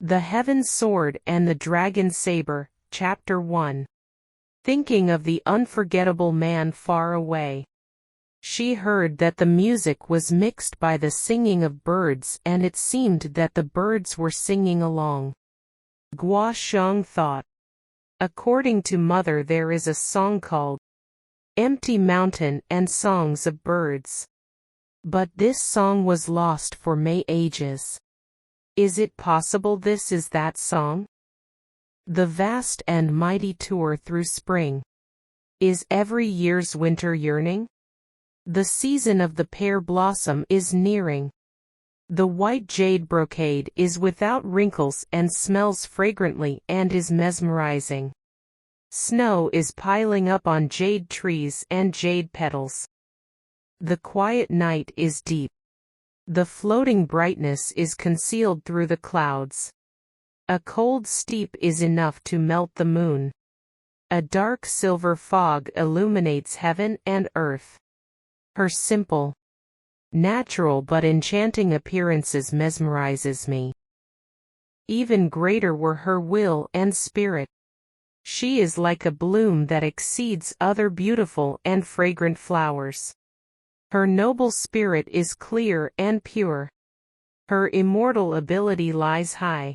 The Heaven Sword and the Dragon Saber, Chapter 1. Thinking of the unforgettable man far away. She heard that the music was mixed by the singing of birds, and it seemed that the birds were singing along. Guo Xiong thought. According to Mother, there is a song called Empty Mountain and Songs of Birds. But this song was lost for many ages. Is it possible this is that song? The vast and mighty tour through spring. Is every year's winter yearning? The season of the pear blossom is nearing. The white jade brocade is without wrinkles and smells fragrantly and is mesmerizing. Snow is piling up on jade trees and jade petals. The quiet night is deep. The floating brightness is concealed through the clouds. A cold steep is enough to melt the moon. A dark silver fog illuminates heaven and earth. Her simple, natural but enchanting appearances mesmerizes me. Even greater were her will and spirit. She is like a bloom that exceeds other beautiful and fragrant flowers. Her noble spirit is clear and pure. Her immortal ability lies high.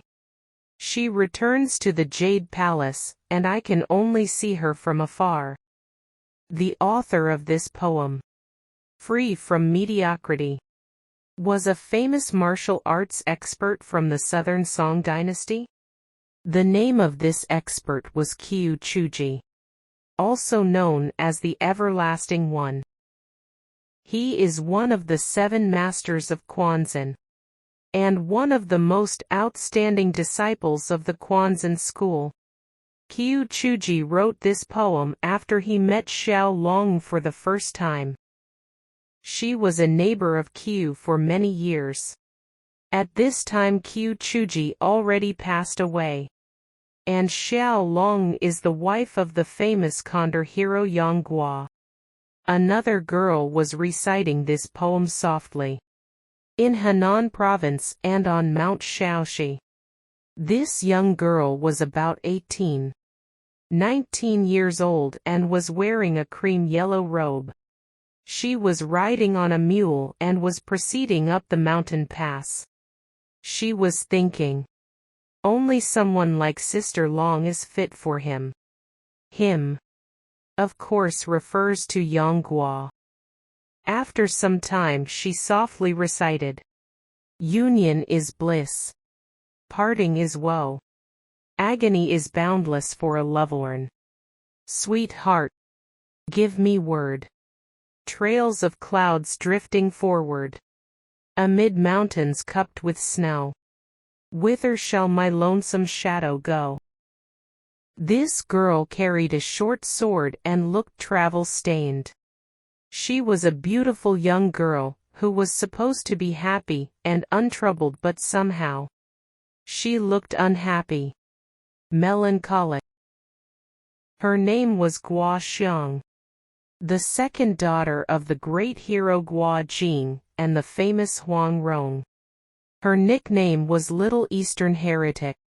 She returns to the Jade Palace, and I can only see her from afar. The author of this poem, free from mediocrity, was a famous martial arts expert from the Southern Song dynasty. The name of this expert was Qiu Chuji, also known as the Everlasting One. He is one of the 7 masters of Quanzhen, and one of the most outstanding disciples of the Quanzhen school. Qiu Chuji wrote this poem after he met Xiao Long for the first time. She was a neighbor of Qiu for many years. At this time Qiu Chuji already passed away, and Xiao Long is the wife of the famous condor hero Yang Guo. Another girl was reciting this poem softly, in Henan province and on Mount Shaoxi. This young girl was about 19 years old and was wearing a cream yellow robe. She was riding on a mule and was proceeding up the mountain pass. She was thinking, only someone like Sister Long is fit for him. Him, of course, refers to Yang Guo. After some time she softly recited, union is bliss. Parting is woe. Agony is boundless for a lovelorn. Sweetheart, give me word. Trails of clouds drifting forward, amid mountains cupped with snow. Whither shall my lonesome shadow go? This girl carried a short sword and looked travel-stained. She was a beautiful young girl, who was supposed to be happy and untroubled, but somehow she looked unhappy, melancholic. Her name was Guo Xiong, the second daughter of the great hero Guo Jing and the famous Huang Rong. Her nickname was Little Eastern Heretic.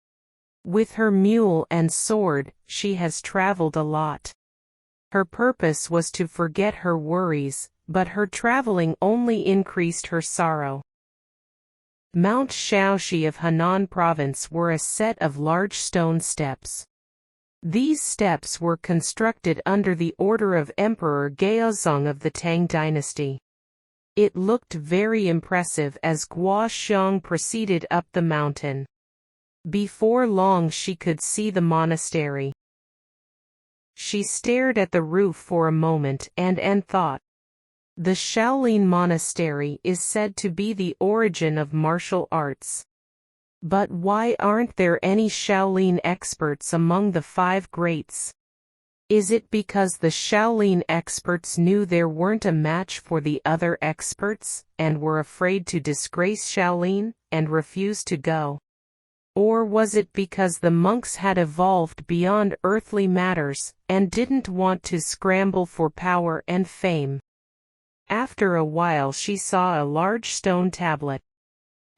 With her mule and sword, she has traveled a lot. Her purpose was to forget her worries, but her traveling only increased her sorrow. Mount Shaoxi of Henan province were a set of large stone steps. These steps were constructed under the order of Emperor Gaozong of the Tang dynasty. It looked very impressive as Guo Xiong proceeded up the mountain. Before long she could see the monastery. She stared at the roof for a moment and thought. The Shaolin Monastery is said to be the origin of martial arts. But why aren't there any Shaolin experts among the 5 greats? Is it because the Shaolin experts knew there weren't a match for the other experts, and were afraid to disgrace Shaolin, and refused to go? Or was it because the monks had evolved beyond earthly matters, and didn't want to scramble for power and fame? After a while she saw a large stone tablet.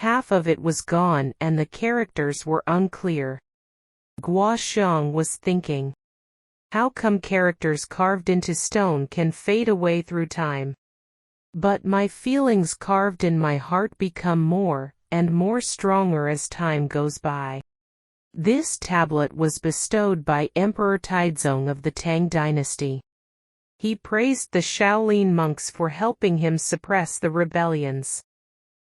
Half of it was gone and the characters were unclear. Guo Xiang was thinking. How come characters carved into stone can fade away through time? But my feelings carved in my heart become more and more stronger as time goes by. This tablet was bestowed by Emperor Taizong of the Tang dynasty. He praised the Shaolin monks for helping him suppress the rebellions.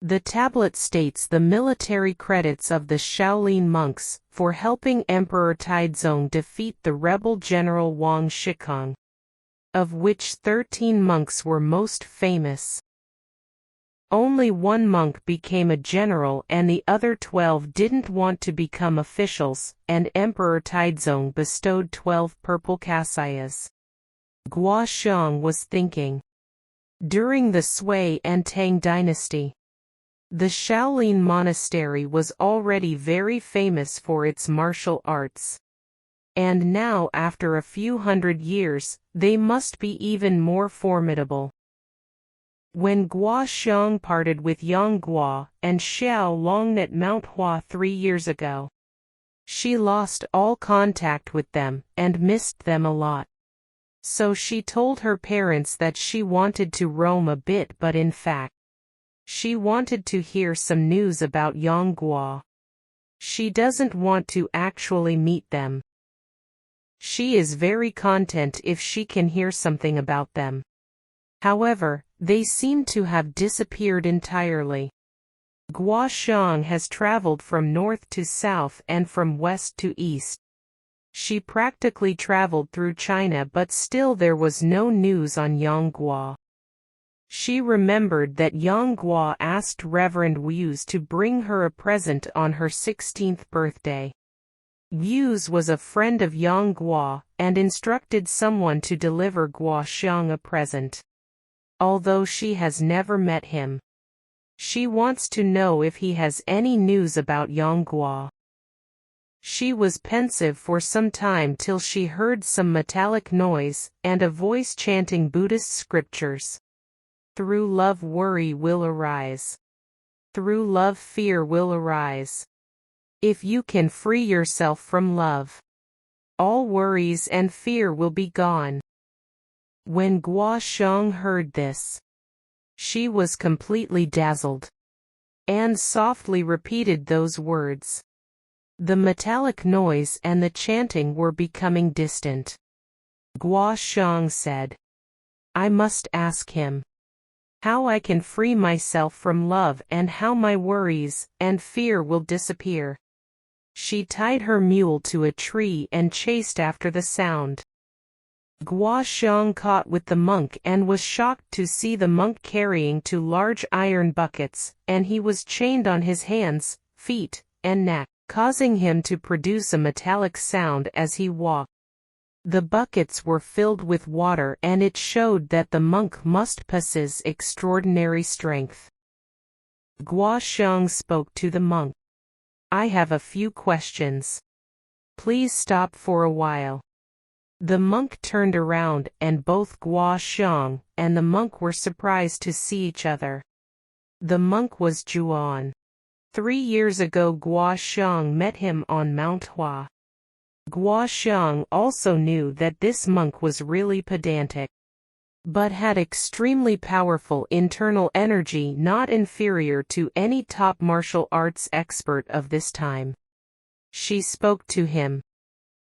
The tablet states the military credits of the Shaolin monks for helping Emperor Taizong defeat the rebel general Wang Shikong, of which 13 monks were most famous. Only one monk became a general and the other 12 didn't want to become officials, and Emperor Taizong bestowed 12 purple kasayas. Guo Xiang was thinking. During the Sui and Tang dynasty, the Shaolin monastery was already very famous for its martial arts. And now after a few hundred years, they must be even more formidable. When Guo Xiang parted with Yang Guo and Xiao Long at Mount Hua 3 years ago, she lost all contact with them and missed them a lot. So she told her parents that she wanted to roam a bit, but in fact, she wanted to hear some news about Yang Guo. She doesn't want to actually meet them. She is very content if she can hear something about them. However, they seem to have disappeared entirely. Guo Xiang has traveled from north to south and from west to east. She practically traveled through China, but still there was no news on Yang Guo. She remembered that Yang Guo asked Reverend Wu's to bring her a present on her 16th birthday. Wu's was a friend of Yang Guo and instructed someone to deliver Guo Xiang a present. Although she has never met him, she wants to know if he has any news about Yang Guo. She was pensive for some time till she heard some metallic noise and a voice chanting Buddhist scriptures. Through love worry will arise. Through love fear will arise. If you can free yourself from love, all worries and fear will be gone. When Guo Xiang heard this, she was completely dazzled, and softly repeated those words. The metallic noise and the chanting were becoming distant. Guo Xiang said, I must ask him how I can free myself from love and how my worries and fear will disappear. She tied her mule to a tree and chased after the sound. Guo Xiang caught with the monk and was shocked to see the monk carrying 2 large iron buckets, and he was chained on his hands, feet, and neck, causing him to produce a metallic sound as he walked. The buckets were filled with water and it showed that the monk must possess extraordinary strength. Guo Xiang spoke to the monk. I have a few questions. Please stop for a while. The monk turned around and both Guo Xiang and the monk were surprised to see each other. The monk was Juan. 3 years ago Guo Xiang met him on Mount Hua. Guo Xiang also knew that this monk was really pedantic, but had extremely powerful internal energy not inferior to any top martial arts expert of this time. She spoke to him.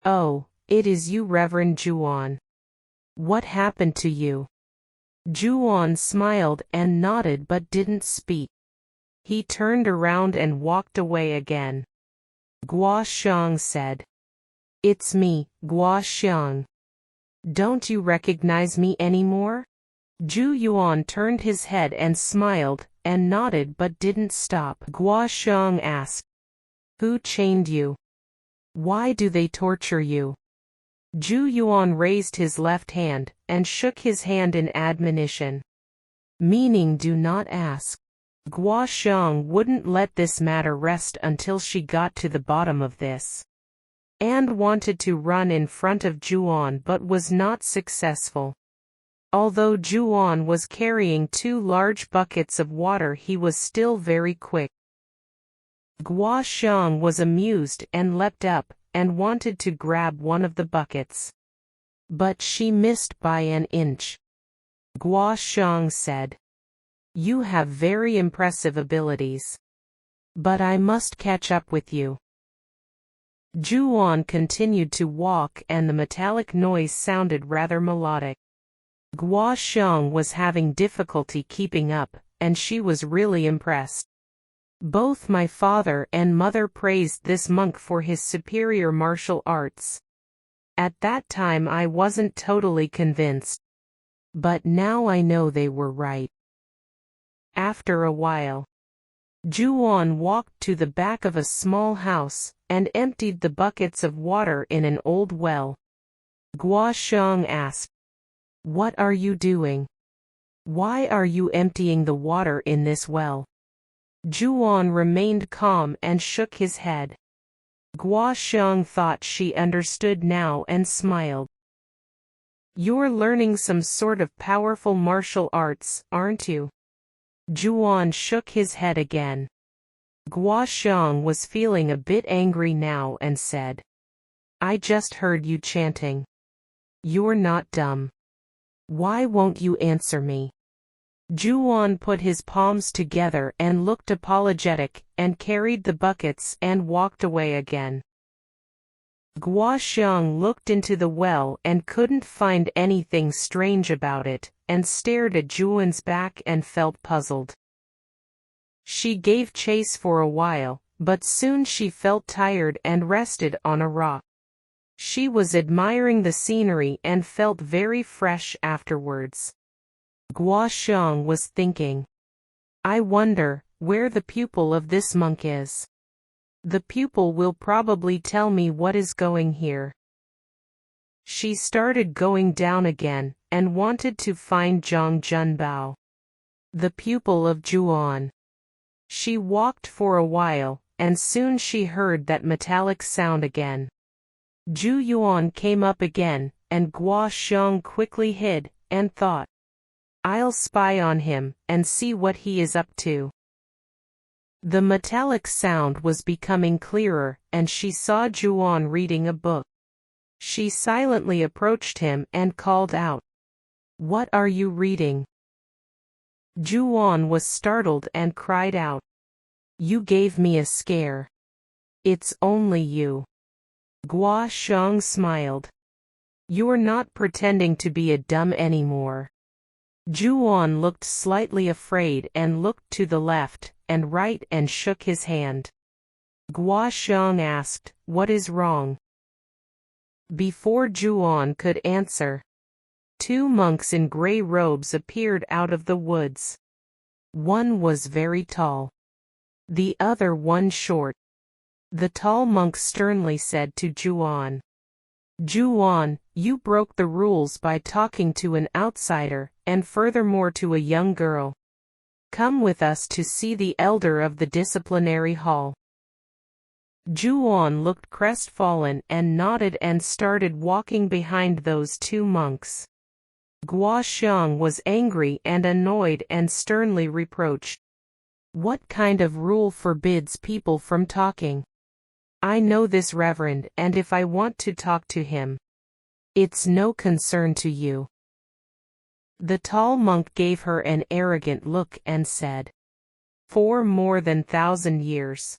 Oh, it is you, Reverend Juan. What happened to you? Juan smiled and nodded but didn't speak. He turned around and walked away again. Guo Xiang said, It's me, Guo Xiang. Don't you recognize me anymore? Zhu Yuan turned his head and smiled, and nodded but didn't stop. Guo Xiang asked, Who chained you? Why do they torture you? Zhu Yuan raised his left hand, and shook his hand in admonition, meaning do not ask. Guo Xiang wouldn't let this matter rest until she got to the bottom of this, and wanted to run in front of Juan but was not successful. Although Juan was carrying 2 large buckets of water, he was still very quick. Guo Xiang was amused and leapt up, and wanted to grab one of the buckets. But she missed by an inch. Guo Xiang said, "You have very impressive abilities. But I must catch up with you." Juan continued to walk and the metallic noise sounded rather melodic. Guo Xiang was having difficulty keeping up, and she was really impressed. Both my father and mother praised this monk for his superior martial arts. At that time I wasn't totally convinced. But now I know they were right. After a while, Juan walked to the back of a small house, and emptied the buckets of water in an old well. Guo Xiang asked, "What are you doing? Why are you emptying the water in this well?" Juan remained calm and shook his head. Guo Xiang thought she understood now and smiled. "You're learning some sort of powerful martial arts, aren't you?" Juan shook his head again. Guo Xiang was feeling a bit angry now and said, "I just heard you chanting. You're not dumb. Why won't you answer me?" Juan put his palms together and looked apologetic, and carried the buckets and walked away again. Guo Xiang looked into the well and couldn't find anything strange about it, and stared at Juan's back and felt puzzled. She gave chase for a while, but soon she felt tired and rested on a rock. She was admiring the scenery and felt very fresh afterwards. Guo Xiang was thinking, "I wonder where the pupil of this monk is. The pupil will probably tell me what is going here." She started going down again, and wanted to find Zhang Junbao, the pupil of Juan. She walked for a while, and soon she heard that metallic sound again. Zhu Yuan came up again, and Guo Xiang quickly hid, and thought, "I'll spy on him, and see what he is up to." The metallic sound was becoming clearer, and she saw Juan reading a book. She silently approached him and called out, "What are you reading?" Juan was startled and cried out, "You gave me a scare. It's only you." Guo Xiang smiled. "You're not pretending to be a dumb anymore." Juan looked slightly afraid and looked to the left and right and shook his hand. Guo Xiang asked, "What is wrong?" Before Juan could answer, two monks in gray robes appeared out of the woods. One was very tall. The other one short. The tall monk sternly said to Juan, "Juan, you broke the rules by talking to an outsider, and furthermore to a young girl. Come with us to see the elder of the disciplinary hall." Juan looked crestfallen and nodded and started walking behind those two monks. Guo Xiang was angry and annoyed and sternly reproached, "What kind of rule forbids people from talking? I know this reverend, and if I want to talk to him, it's no concern to you." The tall monk gave her an arrogant look and said, "For more than 1,000 years,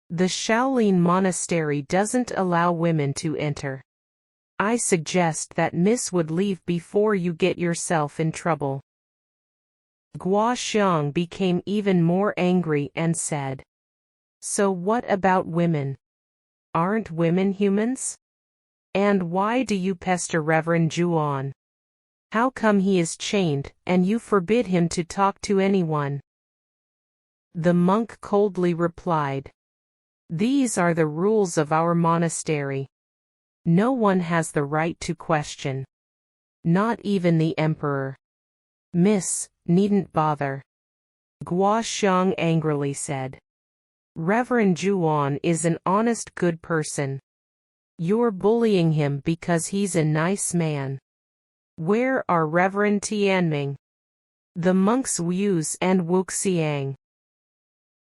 the Shaolin monastery doesn't allow women to enter. I suggest that Miss would leave before you get yourself in trouble." Guo Xiang became even more angry and said, "So what about women? Aren't women humans? And why do you pester Reverend Juan? How come he is chained, and you forbid him to talk to anyone?" The monk coldly replied, "These are the rules of our monastery. No one has the right to question. Not even the emperor. Miss, needn't bother." Guo Xiang angrily said, "Reverend Juan is an honest good person. You're bullying him because he's a nice man. Where are Reverend Tianming, the monks Wu's and Wuxiang?"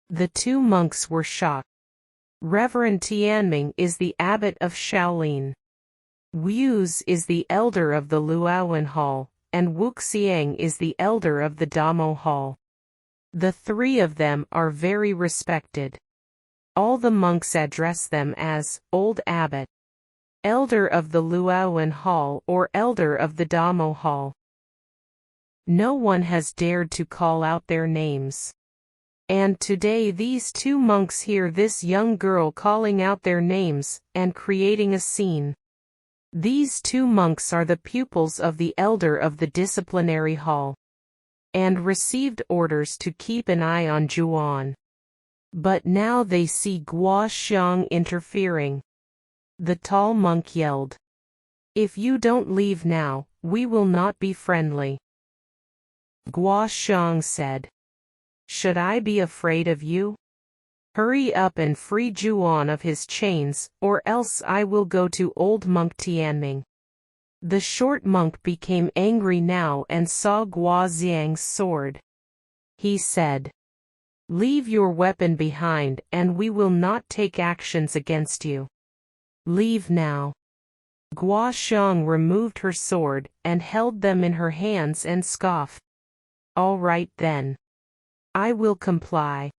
The two monks were shocked. Reverend Tianming is the abbot of Shaolin. Wu's is the elder of the Luowan Hall, and Wuxiang is the elder of the Damo Hall. The three of them are very respected. All the monks address them as Old Abbot, Elder of the Luowan Hall or Elder of the Damo Hall. No one has dared to call out their names. And today these two monks hear this young girl calling out their names, and creating a scene. These two monks are the pupils of the elder of the disciplinary hall, and received orders to keep an eye on Juan. But now they see Guo Xiang interfering. The tall monk yelled, "If you don't leave now, we will not be friendly." Guo Xiang said, "Should I be afraid of you? Hurry up and free Juan of his chains, or else I will go to old monk Tianming." The short monk became angry now and saw Guo Xiang's sword. He said, "Leave your weapon behind and we will not take actions against you. Leave now." Guo Xiang removed her sword and held them in her hands and scoffed. "All right then. I will comply."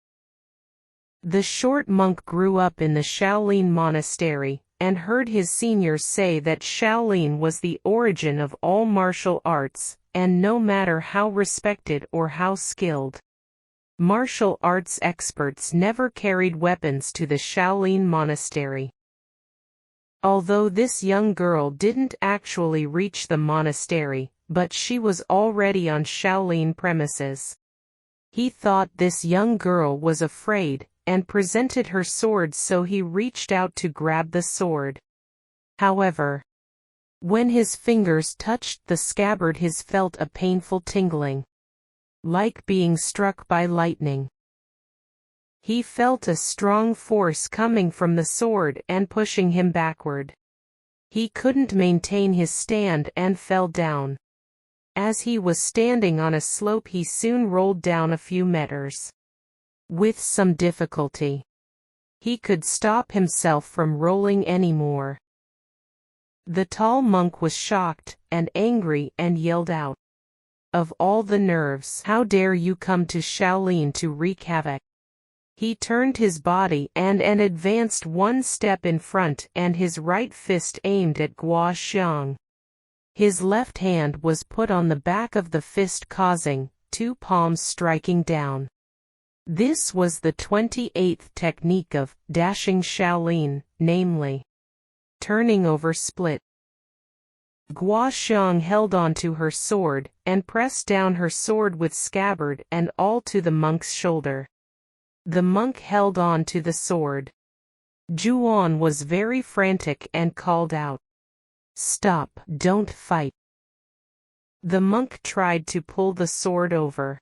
The short monk grew up in the Shaolin monastery, and heard his seniors say that Shaolin was the origin of all martial arts, and no matter how respected or how skilled, martial arts experts never carried weapons to the Shaolin monastery. Although this young girl didn't actually reach the monastery, but she was already on Shaolin premises. He thought this young girl was afraid, and presented her sword, so he reached out to grab the sword. However, when his fingers touched the scabbard, he felt a painful tingling, like being struck by lightning. He felt a strong force coming from the sword and pushing him backward. He couldn't maintain his stand and fell down. As he was standing on a slope, he soon rolled down a few meters. With some difficulty, he could stop himself from rolling anymore. The tall monk was shocked and angry and yelled out, "Of all the nerves, how dare you come to Shaolin to wreak havoc?" He turned his body and advanced one step in front, and his right fist aimed at Guo Xiang. His left hand was put on the back of the fist, causing two palms striking down. This was the 28th technique of dashing Shaolin, namely, turning over split. Guo Xiang held onto her sword, and pressed down her sword with scabbard and all to the monk's shoulder. The monk held on to the sword. Juan was very frantic and called out, "Stop, don't fight." The monk tried to pull the sword over.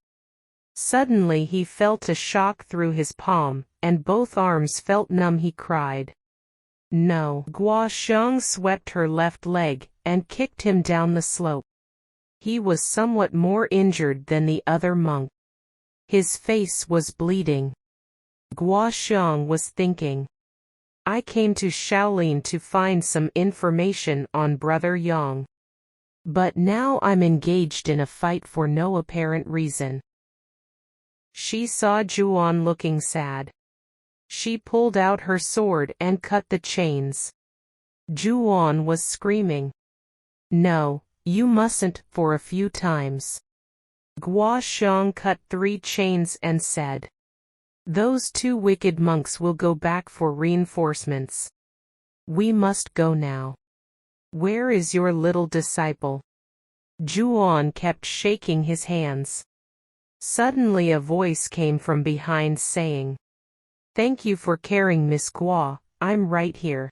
Suddenly he felt a shock through his palm, and both arms felt numb. He cried, "No!" Guo Xiang swept her left leg, and kicked him down the slope. He was somewhat more injured than the other monk. His face was bleeding. Guo Xiang was thinking, "I came to Shaolin to find some information on Brother Yang. But now I'm engaged in a fight for no apparent reason." She saw Juan looking sad. She pulled out her sword and cut the chains. Juan was screaming, "No, you mustn't," for a few times. Guo Xiang cut 3 chains and said, "Those 2 wicked monks will go back for reinforcements. We must go now. Where is your little disciple?" Juan kept shaking his hands. Suddenly a voice came from behind saying, "Thank you for caring, Miss Guo, I'm right here."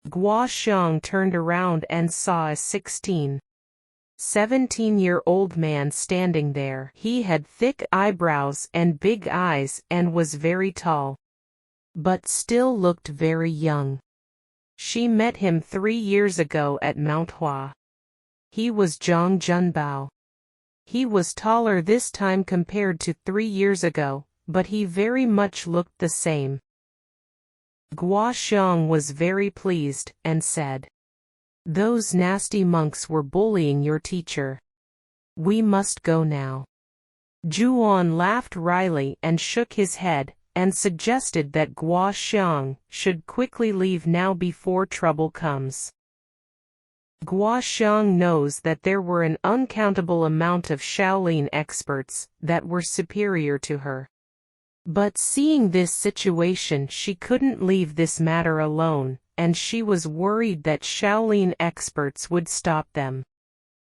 Guo Xiang turned around and saw a 17-year-old man standing there. He had thick eyebrows and big eyes and was very tall, but still looked very young. She met him 3 years ago at Mount Hua. He was Zhang Junbao. He was taller this time compared to 3 years ago, but he very much looked the same. Guo Xiong was very pleased, and said, "Those nasty monks were bullying your teacher. We must go now." Juan laughed wryly and shook his head, and suggested that Guo Xiong should quickly leave now before trouble comes. Guo Xiong knows that there were an uncountable amount of Shaolin experts that were superior to her. But seeing this situation, she couldn't leave this matter alone, and she was worried that Shaolin experts would stop them.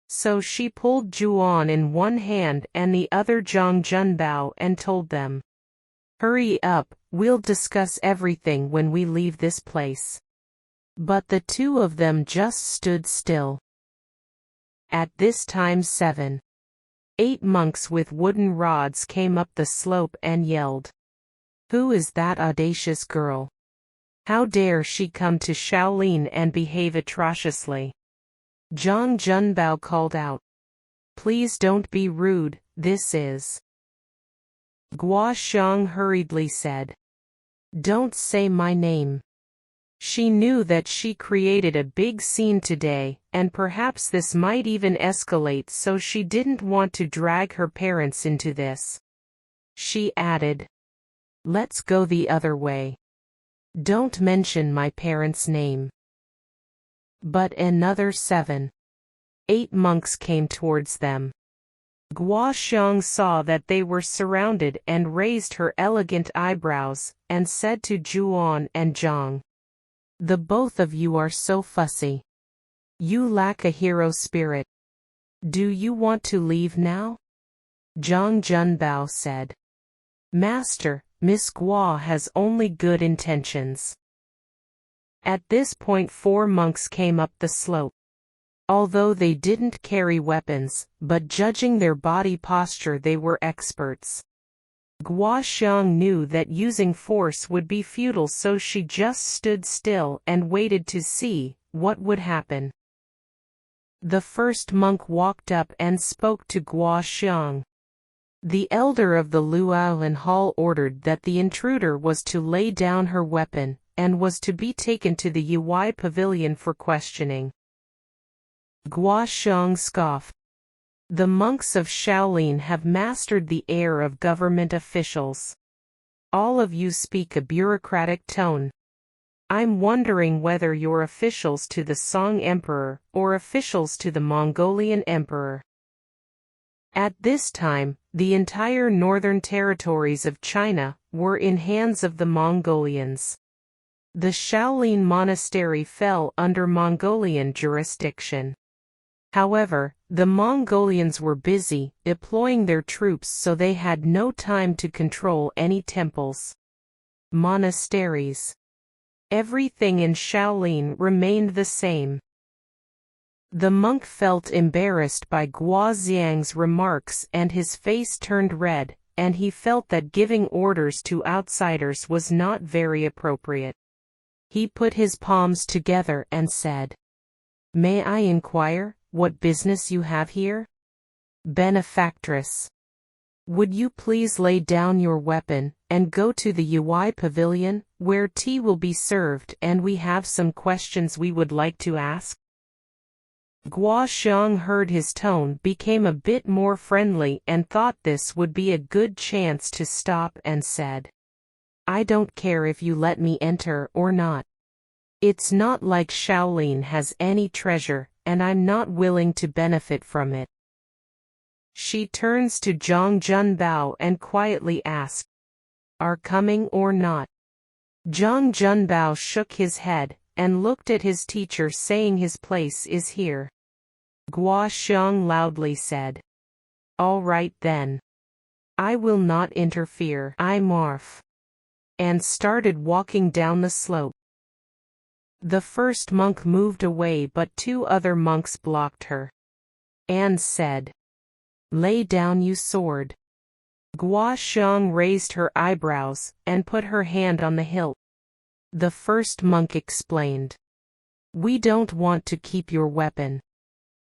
So she pulled Juan in one hand and the other Zhang Junbao and told them, "Hurry up, we'll discuss everything when we leave this place." But the two of them just stood still. At this time 8 monks with wooden rods came up the slope and yelled, "Who is that audacious girl? How dare she come to Shaolin and behave atrociously?" Zhang Junbao called out, "Please don't be rude, this is..." Guo Xiong hurriedly said, "Don't say my name." She knew that she created a big scene today, and perhaps this might even escalate, so she didn't want to drag her parents into this. She added, "Let's go the other way. Don't mention my parents' name." But another 8 monks came towards them. Guo Xiong saw that they were surrounded and raised her elegant eyebrows, and said to Juan and Zhang, "The both of you are so fussy. You lack a hero spirit. Do you want to leave now?" Zhang Junbao said, "Master, Miss Guo has only good intentions." At this point 4 monks came up the slope. Although they didn't carry weapons, but judging their body posture they were experts. Guo Xiong knew that using force would be futile, so she just stood still and waited to see what would happen. The first monk walked up and spoke to Guo Xiong. The elder of the Luolan Hall ordered that the intruder was to lay down her weapon, and was to be taken to the Yuwai Pavilion for questioning. Guo Xiong scoffed. "The monks of Shaolin have mastered the air of government officials. All of you speak a bureaucratic tone. I'm wondering whether you're officials to the Song Emperor, or officials to the Mongolian Emperor." At this time, the entire northern territories of China were in hands of the Mongolians. The Shaolin monastery fell under Mongolian jurisdiction. However, the Mongolians were busy deploying their troops, so they had no time to control any temples, monasteries. Everything in Shaolin remained the same. The monk felt embarrassed by Guo Xiang's remarks and his face turned red, and he felt that giving orders to outsiders was not very appropriate. He put his palms together and said, "May I inquire what business you have here? Benefactress, would you please lay down your weapon and go to the Yuwai Pavilion, where tea will be served and we have some questions we would like to ask?" Guo Xiong heard his tone became a bit more friendly and thought this would be a good chance to stop and said, "I don't care if you let me enter or not. It's not like Shaolin has any treasure, and I'm not willing to benefit from it." She turns to Zhang Junbao and quietly asks, "Are coming or not?" Zhang Junbao shook his head, and looked at his teacher saying his place is here. Guo Xiong loudly said, "All right then. I will not interfere, I'm off," and started walking down the slope. The first monk moved away, but 2 other monks blocked her. And said, "Lay down your sword." Guo Xiong raised her eyebrows, and put her hand on the hilt. The first monk explained, "We don't want to keep your weapon.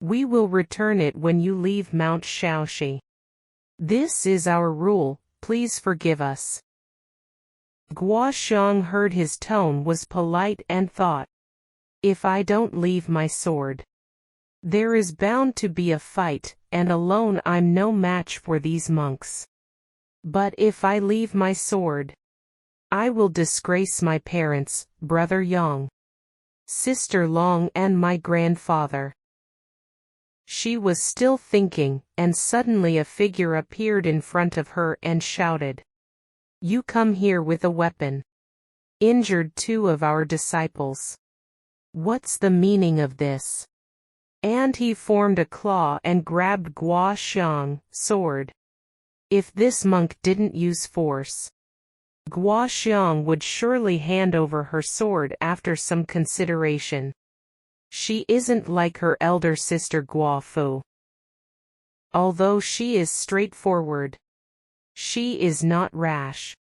We will return it when you leave Mount Shaoxi. This is our rule, please forgive us." Guo Xiang heard his tone was polite and thought, "If I don't leave my sword, there is bound to be a fight, and alone I'm no match for these monks. But if I leave my sword, I will disgrace my parents, brother Yang, sister Long and my grandfather." She was still thinking, and suddenly a figure appeared in front of her and shouted, "You come here with a weapon. Injured 2 of our disciples. What's the meaning of this?" And he formed a claw and grabbed Guo Xiang's sword. If this monk didn't use force, Guo Xiang would surely hand over her sword after some consideration. She isn't like her elder sister Guo Fu. Although she is straightforward, she is not rash.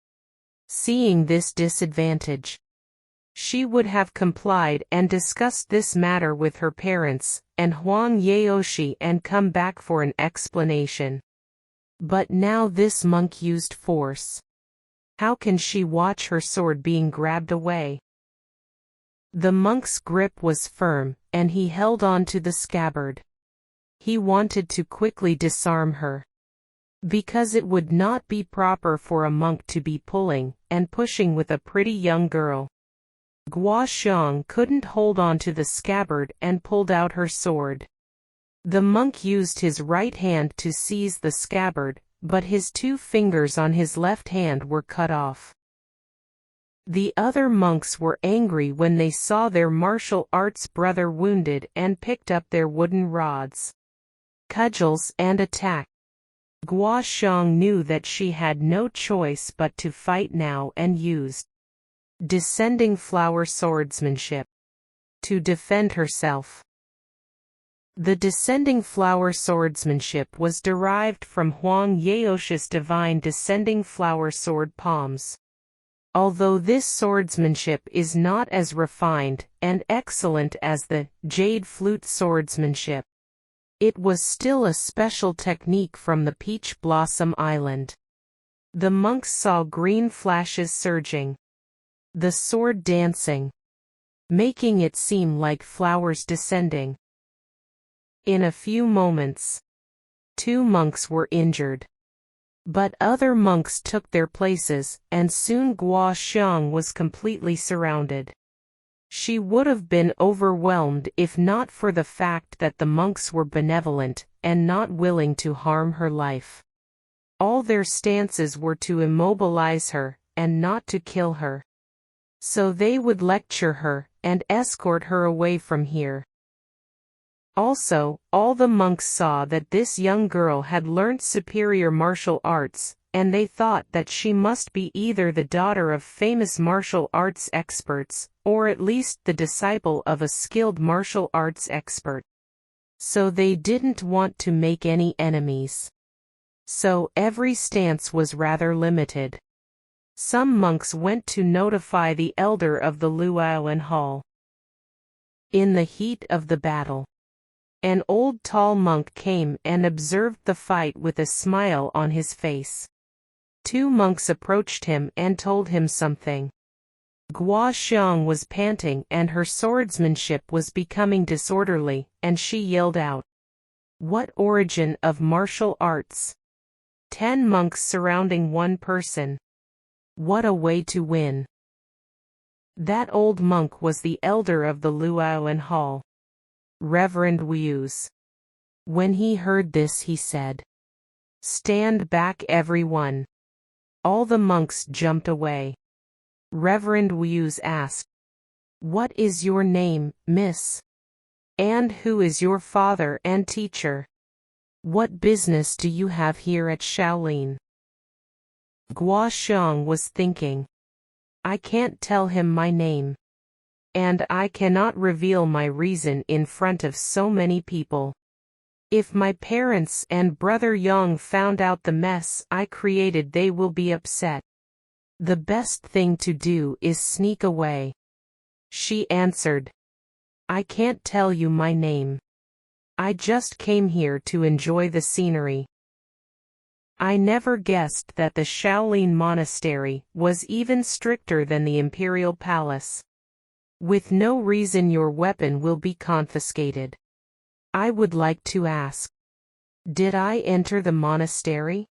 Seeing this disadvantage, she would have complied and discussed this matter with her parents and Huang Yaoshi and come back for an explanation. But now this monk used force. How can she watch her sword being grabbed away? The monk's grip was firm, and he held on to the scabbard. He wanted to quickly disarm her, because it would not be proper for a monk to be pulling and pushing with a pretty young girl. Guo Xiang couldn't hold on to the scabbard and pulled out her sword. The monk used his right hand to seize the scabbard, but his 2 fingers on his left hand were cut off. The other monks were angry when they saw their martial arts brother wounded and picked up their wooden rods, cudgels and attacked. Guo Xiang knew that she had no choice but to fight now and used descending flower swordsmanship to defend herself. The descending flower swordsmanship was derived from Huang Yaoshi's divine descending flower sword palms. Although this swordsmanship is not as refined and excellent as the jade flute swordsmanship, it was still a special technique from the Peach Blossom Island. The monks saw green flashes surging, the sword dancing, making it seem like flowers descending. In a few moments, 2 monks were injured. But other monks took their places, and soon Guo Xiang was completely surrounded. She would have been overwhelmed if not for the fact that the monks were benevolent and not willing to harm her life. All their stances were to immobilize her and not to kill her. So they would lecture her and escort her away from here. Also, all the monks saw that this young girl had learnt superior martial arts, and they thought that she must be either the daughter of famous martial arts experts, or at least the disciple of a skilled martial arts expert. So they didn't want to make any enemies. So every stance was rather limited. Some monks went to notify the elder of the Luoyuan Hall. In the heat of the battle, an old tall monk came and observed the fight with a smile on his face. 2 monks approached him and told him something. Guo Xiang was panting and her swordsmanship was becoming disorderly, and she yelled out, "What origin of martial arts? 10 monks surrounding 1 person. What a way to win." That old monk was the elder of the Luoyuan Hall, Reverend Wu's. When he heard this he said, "Stand back everyone." All the monks jumped away. Reverend Wu's asked, "What is your name, miss? And who is your father and teacher? What business do you have here at Shaolin?" Guo Xiang was thinking, "I can't tell him my name. And I cannot reveal my reason in front of so many people. If my parents and brother Yang found out the mess I created, they will be upset. The best thing to do is sneak away." She answered, "I can't tell you my name. I just came here to enjoy the scenery." I never guessed that the Shaolin Monastery was even stricter than the Imperial Palace. With no reason your weapon will be confiscated. I would like to ask, did I enter the monastery?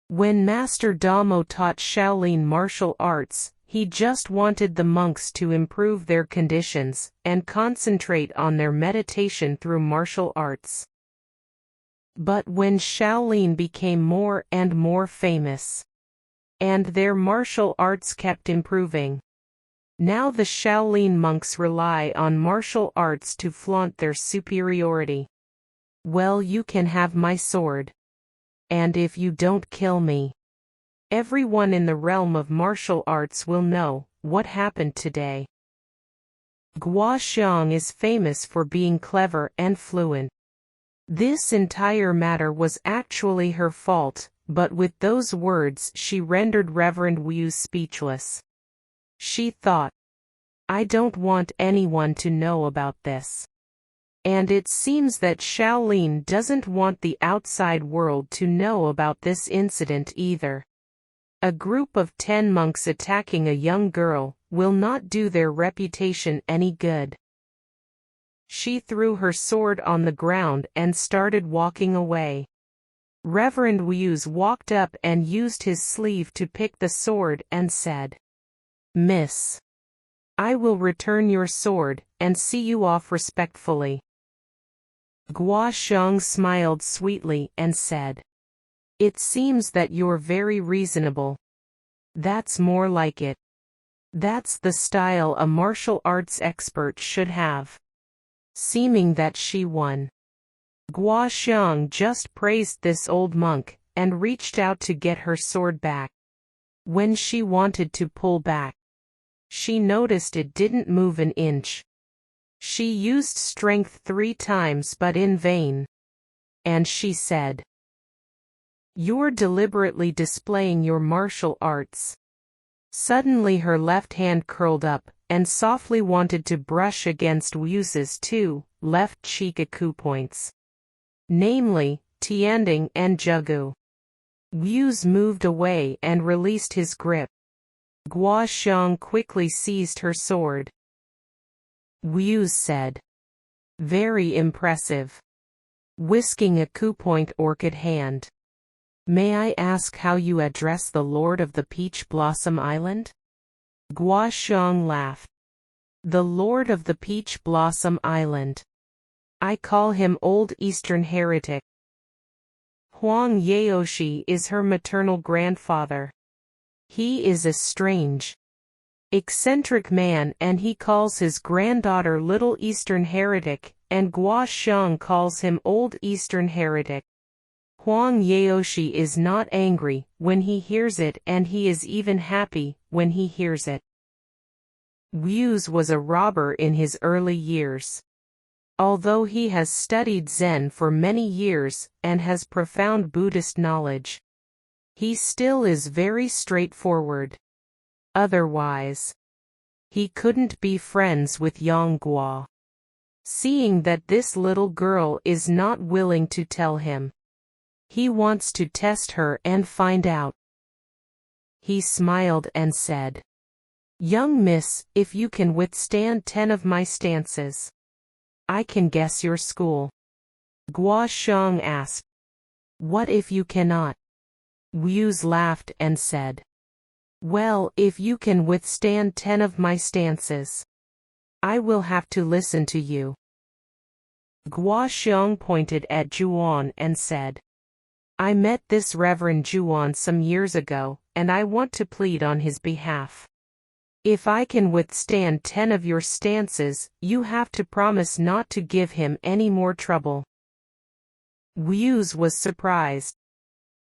When Master Damo taught Shaolin martial arts, he just wanted the monks to improve their conditions and concentrate on their meditation through martial arts. But when Shaolin became more and more famous, and their martial arts kept improving, now the Shaolin monks rely on martial arts to flaunt their superiority. Well, you can have my sword. And if you don't kill me, everyone in the realm of martial arts will know what happened today. Guo Xiang is famous for being clever and fluent. This entire matter was actually her fault, but with those words she rendered Reverend Wu speechless. She thought, I don't want anyone to know about this. And it seems that Shaolin doesn't want the outside world to know about this incident either. A group of 10 monks attacking a young girl will not do their reputation any good. She threw her sword on the ground and started walking away. Reverend Wu walked up and used his sleeve to pick the sword and said, Miss, I will return your sword and see you off respectfully. Guo Xiang smiled sweetly and said, It seems that you're very reasonable. That's more like it. That's the style a martial arts expert should have. Seeming that she won. Guo Xiang just praised this old monk, and reached out to get her sword back. When she wanted to pull back, she noticed it didn't move an inch. She used strength 3 times but in vain. And she said, You're deliberately displaying your martial arts. Suddenly her left hand curled up, and softly wanted to brush against Wu's 2 left cheek coup points. Namely, Tianding and Jugu. Wu moved away and released his grip. Guo Xiang quickly seized her sword. Wu said, Very impressive. Whisking a coup point orchid hand. May I ask how you address the Lord of the Peach Blossom Island? Guo Xiang laughed. The Lord of the Peach Blossom Island. I call him Old Eastern Heretic. Huang Yaoshi is her maternal grandfather. He is a strange, eccentric man, and he calls his granddaughter Little Eastern Heretic, and Guo Xiang calls him Old Eastern Heretic. Huang Yaoshi is not angry when he hears it, and he is even happy when he hears it. Wu was a robber in his early years. Although he has studied Zen for many years and has profound Buddhist knowledge, he still is very straightforward. Otherwise, he couldn't be friends with Yang Guo. Seeing that this little girl is not willing to tell him, he wants to test her and find out. He smiled and said, Young miss, if you can withstand 10 of my stances, I can guess your school. Guo Xiang asked, What if you cannot? Wu laughed and said, Well, if you can withstand 10 of my stances, I will have to listen to you. Guo Xiang pointed at Juan and said, I met this Reverend Juan some years ago, and I want to plead on his behalf. If I can withstand 10 of your stances, you have to promise not to give him any more trouble. Wu was surprised.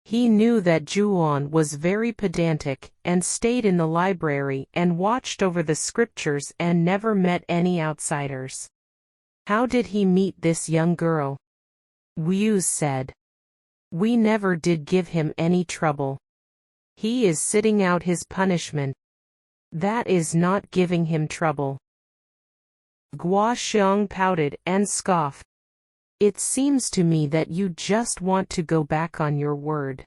He knew that Juan was very pedantic, and stayed in the library and watched over the scriptures and never met any outsiders. How did he meet this young girl? Wu said, We never did give him any trouble. He is sitting out his punishment. That is not giving him trouble. Guo Xiang pouted and scoffed. It seems to me that you just want to go back on your word.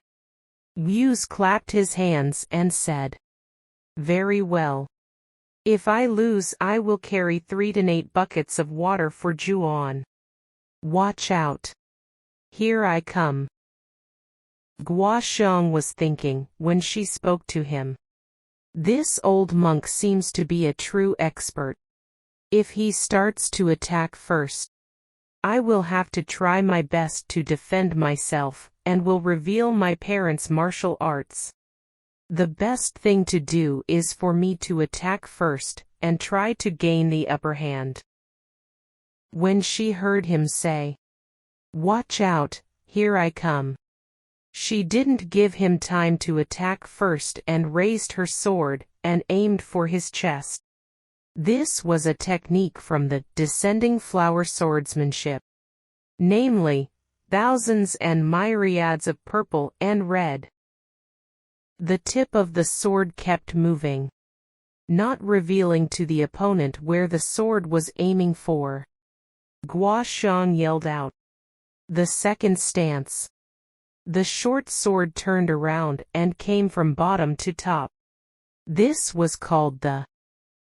Wu clapped his hands and said, "Very well. If I lose, I will carry 3 to 8 buckets of water for Juan. Watch out. Here I come." Gua Xiong was thinking when she spoke to him. This old monk seems to be a true expert. If he starts to attack first, I will have to try my best to defend myself, and will reveal my parents' martial arts. The best thing to do is for me to attack first, and try to gain the upper hand. When she heard him say, "Watch out, here I come," she didn't give him time to attack first and raised her sword, and aimed for his chest. This was a technique from the descending flower swordsmanship. Namely, thousands and myriads of purple and red. The tip of the sword kept moving, not revealing to the opponent where the sword was aiming for. Gua Xiong yelled out, "The second stance." The short sword turned around and came from bottom to top. This was called the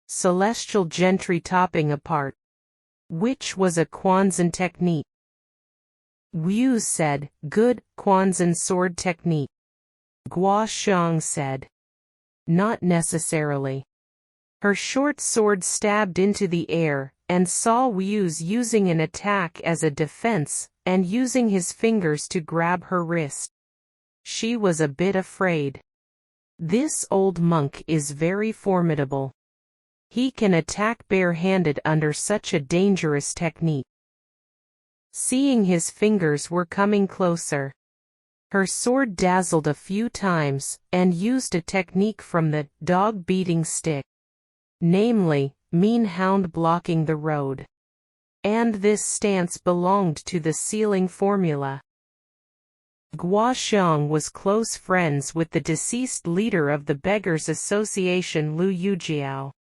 celestial gentry topping apart, which was a Quanzan technique. Wu said, "Good Quanzan sword technique." Gua Xiong said, "Not necessarily." Her short sword stabbed into the air, and saw Wu's using an attack as a defense, and using his fingers to grab her wrist. She was a bit afraid. This old monk is very formidable. He can attack bare-handed under such a dangerous technique. Seeing his fingers were coming closer, her sword dazzled a few times, and used a technique from the dog-beating stick. Namely, mean hound blocking the road. And this stance belonged to the sealing formula. Gua Xiong was close friends with the deceased leader of the Beggars' Association, Lu Yujiao.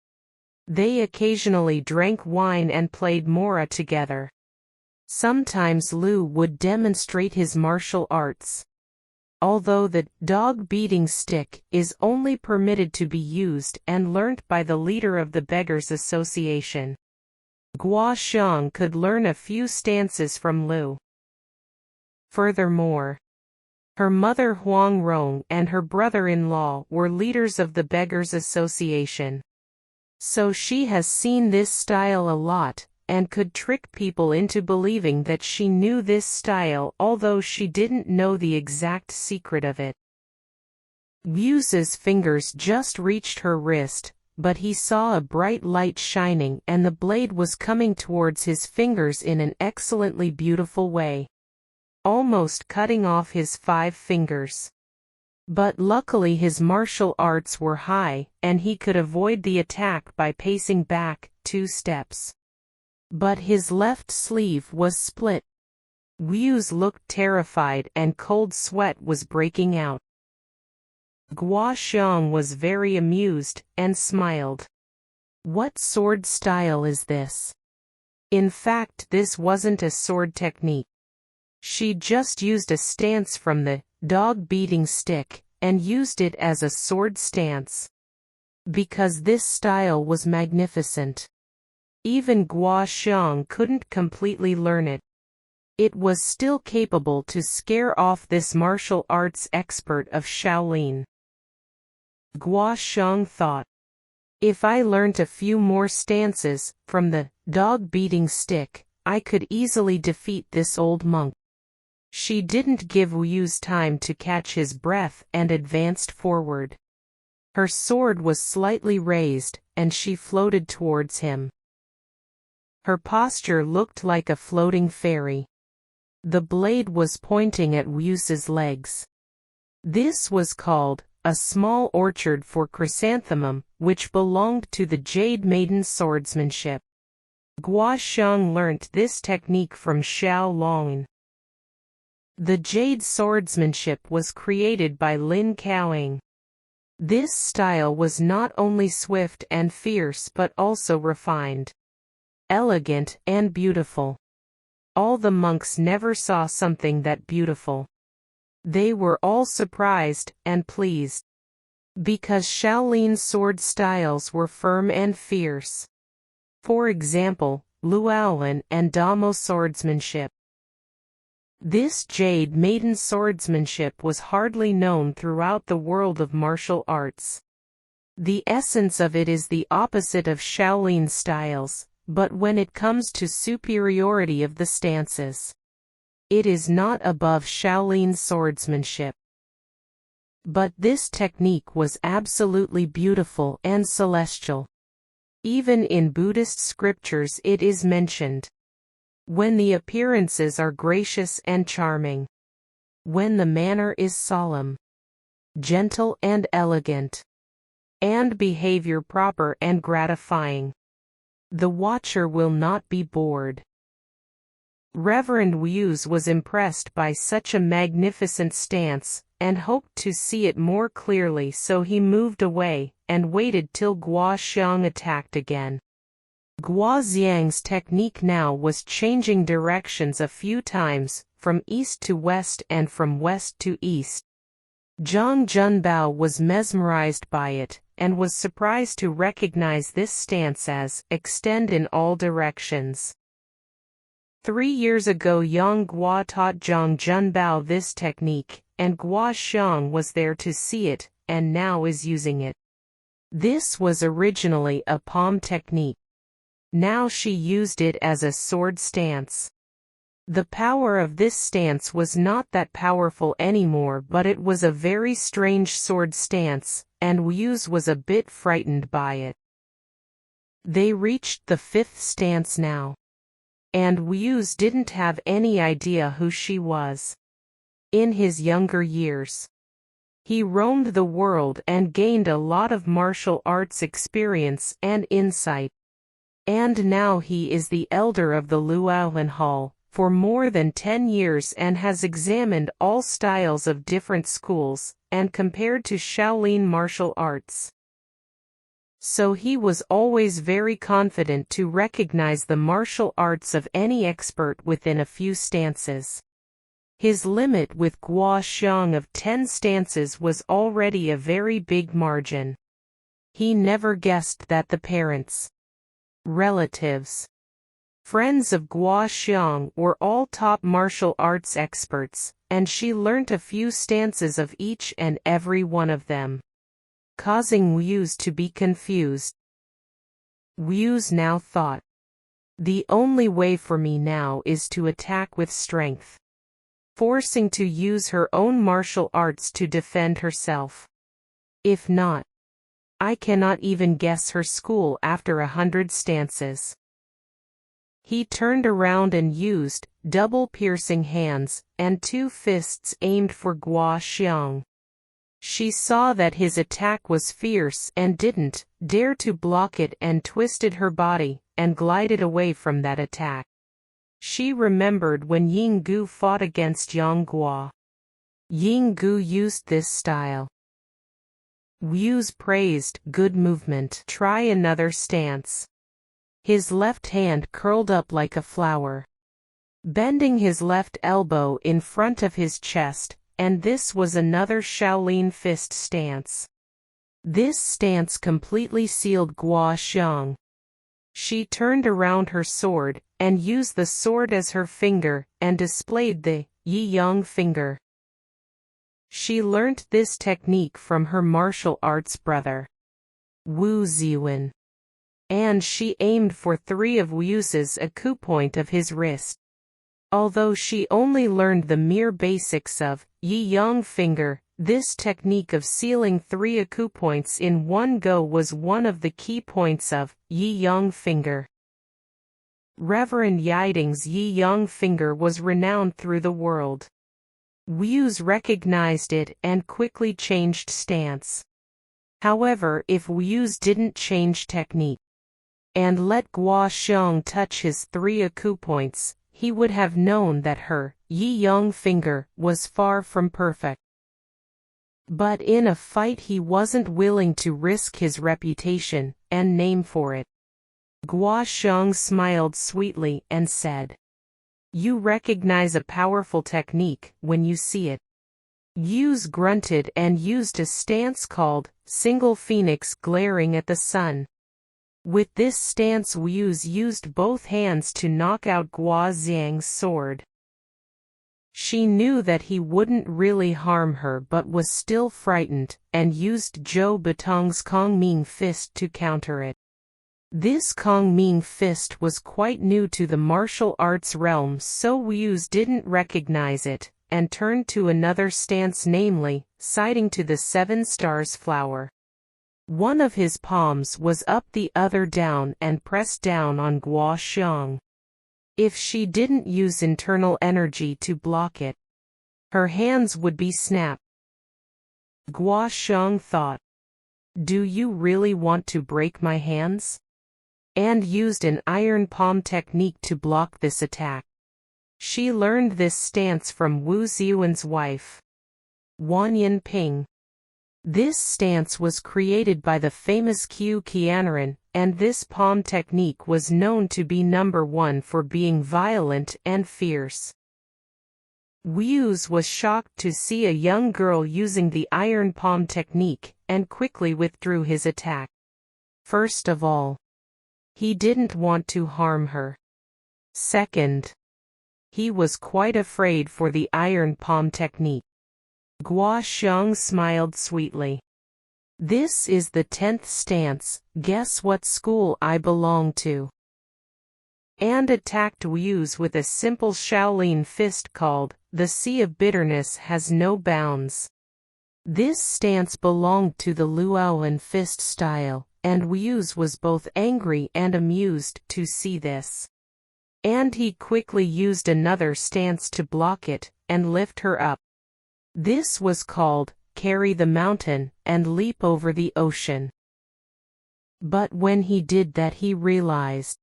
They occasionally drank wine and played mora together. Sometimes Lu would demonstrate his martial arts. Although the dog-beating stick is only permitted to be used and learnt by the leader of the Beggars' Association, Gua Xiong could learn a few stances from Lu. Furthermore, her mother Huang Rong and her brother-in-law were leaders of the Beggars' Association. So she has seen this style a lot, and could trick people into believing that she knew this style although she didn't know the exact secret of it. Wu's fingers just reached her wrist, but he saw a bright light shining and the blade was coming towards his fingers in an excellently beautiful way, almost cutting off his 5 fingers. But luckily his martial arts were high, and he could avoid the attack by pacing back 2 steps. But his left sleeve was split. Wu looked terrified and cold sweat was breaking out. Gua Xiong was very amused, and smiled. "What sword style is this?" In fact, this wasn't a sword technique. She just used a stance from the dog-beating stick, and used it as a sword stance. Because this style was magnificent. Even Gua Xiong couldn't completely learn it. It was still capable to scare off this martial arts expert of Shaolin. Gua Xiong thought, "If I learnt a few more stances from the dog-beating stick, I could easily defeat this old monk." She didn't give Wu time to catch his breath and advanced forward. Her sword was slightly raised, and she floated towards him. Her posture looked like a floating fairy. The blade was pointing at Wu's legs. This was called a small orchard for chrysanthemum, which belonged to the Jade Maiden swordsmanship. Gua Xiong learnt this technique from Xiao Long. The Jade swordsmanship was created by Lin Caoing. This style was not only swift and fierce but also refined, elegant, and beautiful. All the monks never saw something that beautiful. They were all surprised and pleased, because Shaolin's sword styles were firm and fierce. For example, Luolan and Damo swordsmanship. This jade maiden swordsmanship was hardly known throughout the world of martial arts. The essence of it is the opposite of Shaolin styles, but when it comes to superiority of the stances, it is not above Shaolin swordsmanship. But this technique was absolutely beautiful and celestial. Even in Buddhist scriptures it is mentioned. When the appearances are gracious and charming. When the manner is solemn, gentle and elegant, and behavior proper and gratifying, the watcher will not be bored. Reverend Wu's was impressed by such a magnificent stance, and hoped to see it more clearly, so he moved away, and waited till Guo Xiang attacked again. Guo Xiang's technique now was changing directions a few times, from east to west and from west to east. Zhang Junbao was mesmerized by it, and was surprised to recognize this stance as extend in all directions. 3 years ago Yang Guo taught Zhang Junbao this technique, and Guo Xiang was there to see it, and now is using it. This was originally a palm technique. Now she used it as a sword stance. The power of this stance was not that powerful anymore, but it was a very strange sword stance, and Wu's was a bit frightened by it. They reached the 5th stance now. And Wu's didn't have any idea who she was. In his younger years, he roamed the world and gained a lot of martial arts experience and insight. And now he is the elder of the Luolan Hall for more than 10 years and has examined all styles of different schools, and compared to Shaolin martial arts. So he was always very confident to recognize the martial arts of any expert within a few stances. His limit with Guo Xiang of 10 stances was already a very big margin. He never guessed that the parents, relatives, friends of Guo Xiang were all top martial arts experts, and she learnt a few stances of each and every one of them, causing Wu's to be confused. Wu's now thought, the only way for me now is to attack with strength, forcing to use her own martial arts to defend herself. If not, I cannot even guess her school after 100 stances. He turned around and used double piercing hands and 2 fists aimed for Guo Xiang. She saw that his attack was fierce and didn't dare to block it, and twisted her body and glided away from that attack. She remembered when Ying Gu fought against Yang Guo. Ying Gu used this style. Wu's praised, good movement. Try another stance. His left hand curled up like a flower, bending his left elbow in front of his chest, and this was another Shaolin fist stance. This stance completely sealed Guo Xiang. She turned around her sword, and used the sword as her finger, and displayed the Yi Yang finger. She learnt this technique from her martial arts brother, Wu Ziwen. And she aimed for 3 of Wu's acupoint of his wrist. Although she only learned the mere basics of Yi Yang finger, this technique of sealing 3 acupoints in one go was one of the key points of Yi Yang finger. Reverend Yiding's Yi Yang finger was renowned through the world. Wu's recognized it and quickly changed stance. However, if Wu's didn't change technique and let Guo Xiang touch his 3 acupoints, he would have known that her Yi Yang finger was far from perfect. But in a fight he wasn't willing to risk his reputation and name for it. Guo Xiang smiled sweetly and said, "You recognize a powerful technique when you see it. Use grunted and used a stance called single phoenix, glaring at the sun. With this stance, Use used both hands to knock out Guo Xiang's sword. She knew that he wouldn't really harm her but was still frightened, and used Zhou Batong's Kongming fist to counter it. This Kongming fist was quite new to the martial arts realm, so Wu didn't recognize it, and turned to another stance, namely, siding to the 7 stars flower. One of his palms was up, the other down, and pressed down on Guo Xiang. If she didn't use internal energy to block it, her hands would be snapped. Guo Xiang thought, "Do you really want to break my hands?" and used an iron palm technique to block this attack. She learned this stance from Wu Ziyuan's wife, Wan Yinping. This stance was created by the famous Qiu Qianren, and this palm technique was known to be number 1 for being violent and fierce. Wu was shocked to see a young girl using the iron palm technique, and quickly withdrew his attack. First of all, he didn't want to harm her. Second, he was quite afraid for the iron palm technique. Guo Xiang smiled sweetly. "This is the 10th stance, guess what school I belong to?" and attacked Wu with a simple Shaolin fist called, "The Sea of Bitterness Has No Bounds." This stance belonged to the Luoan fist style, and Wu was both angry and amused to see this. And he quickly used another stance to block it, and lift her up. This was called, carry the mountain, and leap over the ocean. But when he did that, he realized,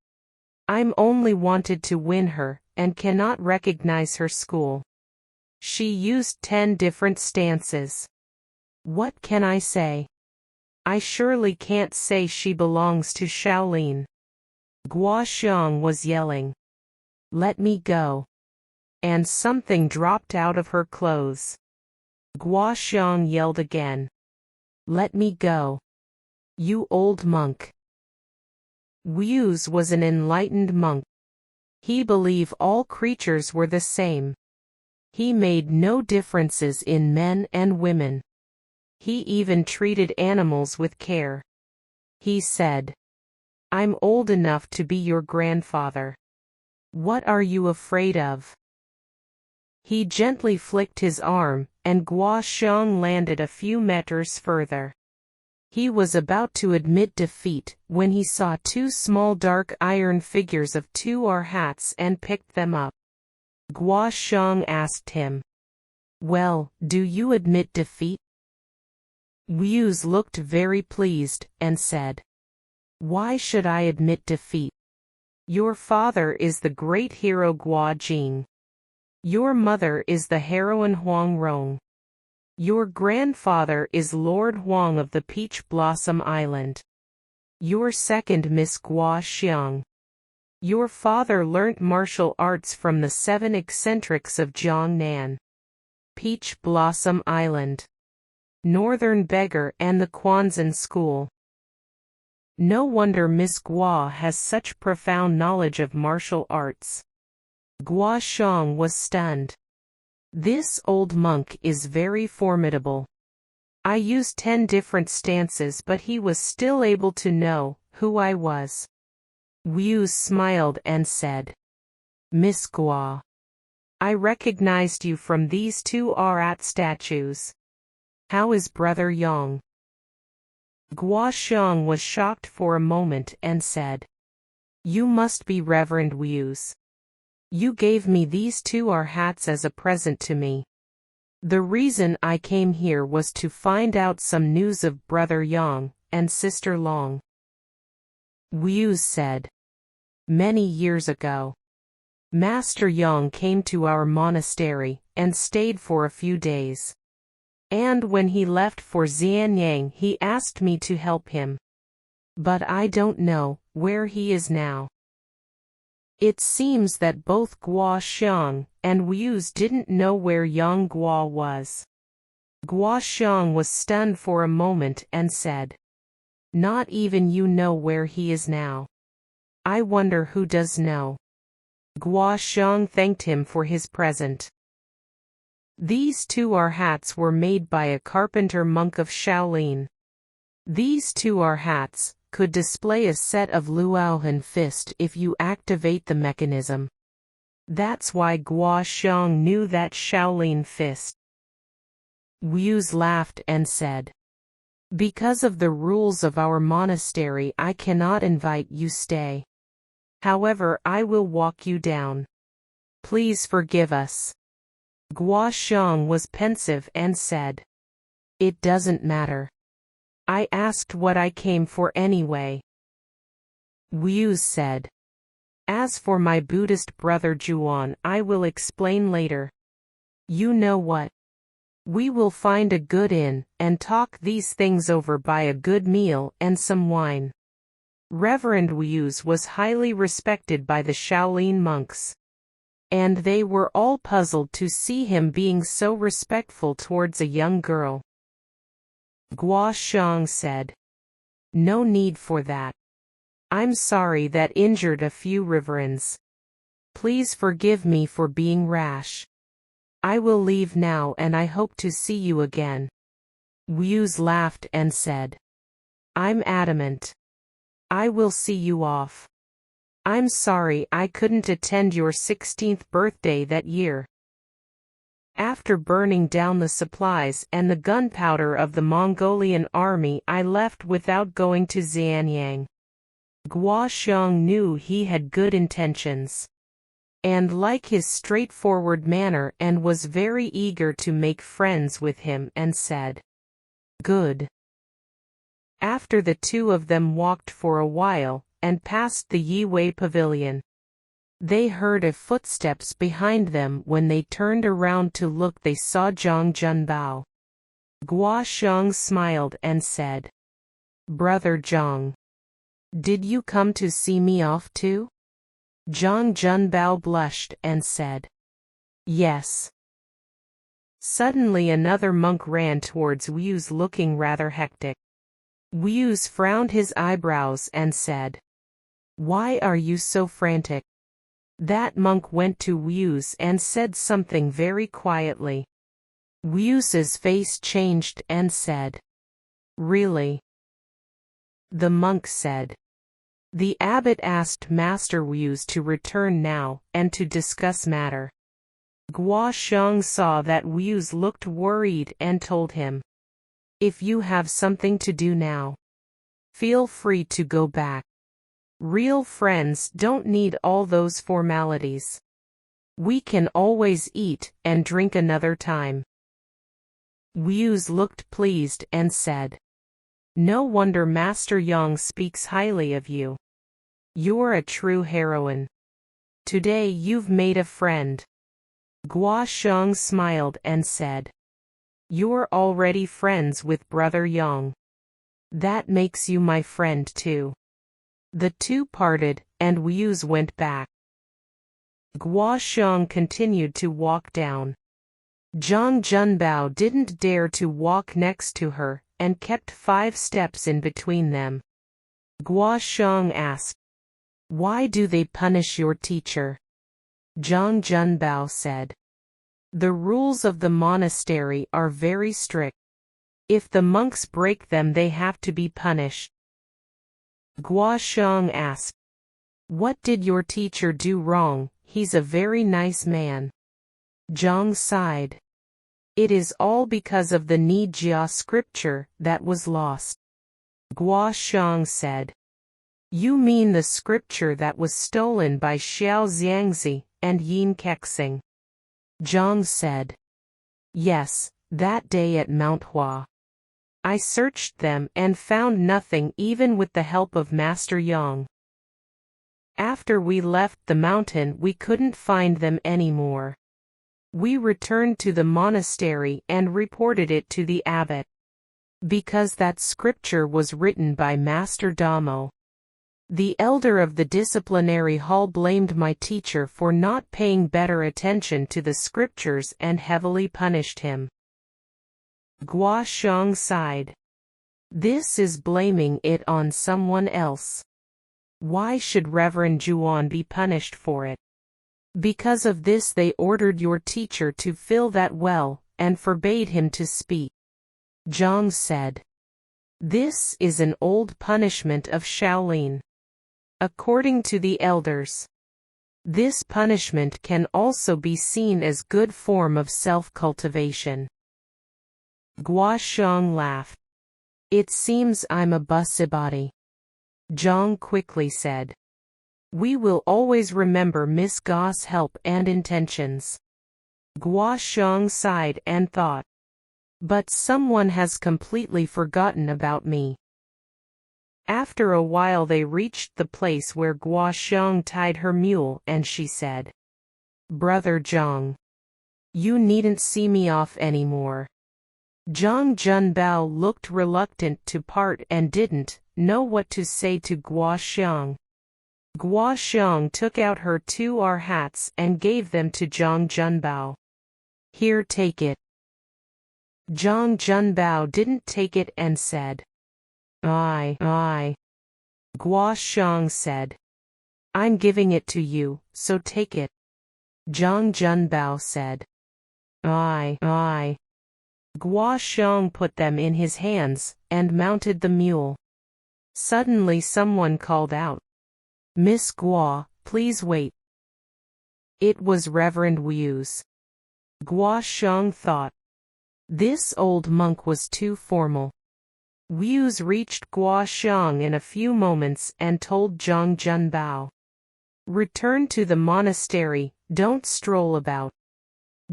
I'm only wanted to win her, and cannot recognize her school. She used 10 different stances. What can I say? I surely can't say she belongs to Shaolin. Guo Xiang was yelling, "Let me go." And something dropped out of her clothes. Guo Xiang yelled again, "Let me go. You old monk." Wu was an enlightened monk. He believed all creatures were the same. He made no differences in men and women. He even treated animals with care. He said, "I'm old enough to be your grandfather. What are you afraid of?" He gently flicked his arm, and Guo Xiang landed a few meters further. He was about to admit defeat, when he saw 2 small dark iron figures of 2 hats and picked them up. Guo Xiang asked him, "Well, do you admit defeat?" Wu looked very pleased, and said, "Why should I admit defeat? Your father is the great hero Guo Jing. Your mother is the heroine Huang Rong. Your grandfather is Lord Huang of the Peach Blossom Island. Your second Miss Guo Xiang. Your father learnt martial arts from the 7 eccentrics of Jiangnan. Peach Blossom Island. Northern Beggar and the Quanzhen School. No wonder Miss Guo has such profound knowledge of martial arts." Guo Xiang was stunned. "This old monk is very formidable. I used 10 different stances, but he was still able to know who I was." Wu smiled and said, "Miss Guo, I recognized you from these 2 art statues. How is Brother Yang?" Guo Xiang was shocked for a moment and said, "You must be Reverend Wu. You gave me these 2 hats as a present to me. The reason I came here was to find out some news of Brother Yang and Sister Long." Wu said, "Many years ago, Master Yang came to our monastery and stayed for a few days. And when he left for Xianyang, he asked me to help him. But I don't know where he is now." It seems that both Guo Xiang and Wu didn't know where Yang Guo was. Guo was stunned for a moment and said, "Not even you know where he is now. I wonder who does know." Guo thanked him for his present. These two hats were made by a carpenter monk of Shaolin. These two hats could display a set of Luohan fist if you activate the mechanism. That's why Guo knew that Shaolin fist. Wu laughed and said, "Because of the rules of our monastery I cannot invite you stay. However, I will walk you down. Please forgive us." Guo was pensive and said, "It doesn't matter. I asked what I came for anyway." Wu said, "As for my Buddhist brother Juan, I will explain later. You know what? We will find a good inn, and talk these things over by a good meal and some wine." Reverend Wu was highly respected by the Shaolin monks, and they were all puzzled to see him being so respectful towards a young girl. Guo said, "No need for that. I'm sorry that injured a few reverends. Please forgive me for being rash. I will leave now and I hope to see you again." Wu laughed and said, "I'm adamant. I will see you off. I'm sorry I couldn't attend your 16th birthday that year." After burning down the supplies and the gunpowder of the Mongolian army, I left without going to Xianyang. Guo knew he had good intentions, and liked his straightforward manner, and was very eager to make friends with him, and said, "Good." After the two of them walked for a while, and passed the Yiwei pavilion. They heard footsteps behind them. When they turned around to look, they saw Zhang Junbao. Guo smiled and said, "Brother Zhang, did you come to see me off too?" Zhang Junbao blushed and said, "Yes." Suddenly another monk ran towards Wu looking rather hectic. Wu frowned his eyebrows and said, "Why are you so frantic?" That monk went to Wu and said something very quietly. Wu's face changed and said, "Really?" The monk said, "The abbot asked Master Wu to return now, and to discuss matter." Guo saw that Wu looked worried and told him, "If you have something to do now, feel free to go back. Real friends don't need all those formalities. We can always eat and drink another time." Wu looked pleased and said, "No wonder Master Yang speaks highly of you. You're a true heroine. Today you've made a friend." Guo smiled and said, "You're already friends with Brother Yang. That makes you my friend too." The two parted, and Wu went back. Guo continued to walk down. Zhang Junbao didn't dare to walk next to her, and kept 5 steps in between them. Guo asked, "Why do they punish your teacher?" Zhang Junbao said, "The rules of the monastery are very strict. If the monks break them, they have to be punished." Guo asked, "What did your teacher do wrong? He's a very nice man." Zhang sighed. "It is all because of the Nijia scripture that was lost." Guo said, "You mean the scripture that was stolen by Xiao Xiangzi and Yin Kexing?" Zhang said, "Yes, that day at Mount Hua. I searched them and found nothing, even with the help of Master Yang. After we left the mountain, we couldn't find them anymore. We returned to the monastery and reported it to the abbot. Because that scripture was written by Master Damo. The elder of the disciplinary hall blamed my teacher for not paying better attention to the scriptures and heavily punished him. Guo Xiong sighed. This is blaming it on someone else. Why should Reverend Juan be punished for it? Because of this they ordered your teacher to fill that well, and forbade him to speak. Zhang said. This is an old punishment of Shaolin. According to the elders, this punishment can also be seen as good form of self-cultivation. Guo Xiong laughed. It seems I'm a busybody. Zhang quickly said. We will always remember Miss Gau's help and intentions. Guo Xiong sighed and thought. But someone has completely forgotten about me. After a while they reached the place where Guo Xiong tied her mule and she said. Brother Zhang. You needn't see me off anymore. Zhang Junbao looked reluctant to part and didn't know what to say to Guo Xiong. Guo Xiong took out her 2R hats and gave them to Zhang Junbao. Here, take it. Zhang Junbao didn't take it and said. I. Guo Xiong said. I'm giving it to you, so take it. Zhang Junbao said. I. Guo Xiong put them in his hands, and mounted the mule. Suddenly someone called out. Miss Guo, please wait. It was Reverend Wu's. Guo Xiong thought. This old monk was too formal. Wu's reached Guo Xiong in a few moments and told Zhang Junbao. Return to the monastery, don't stroll about.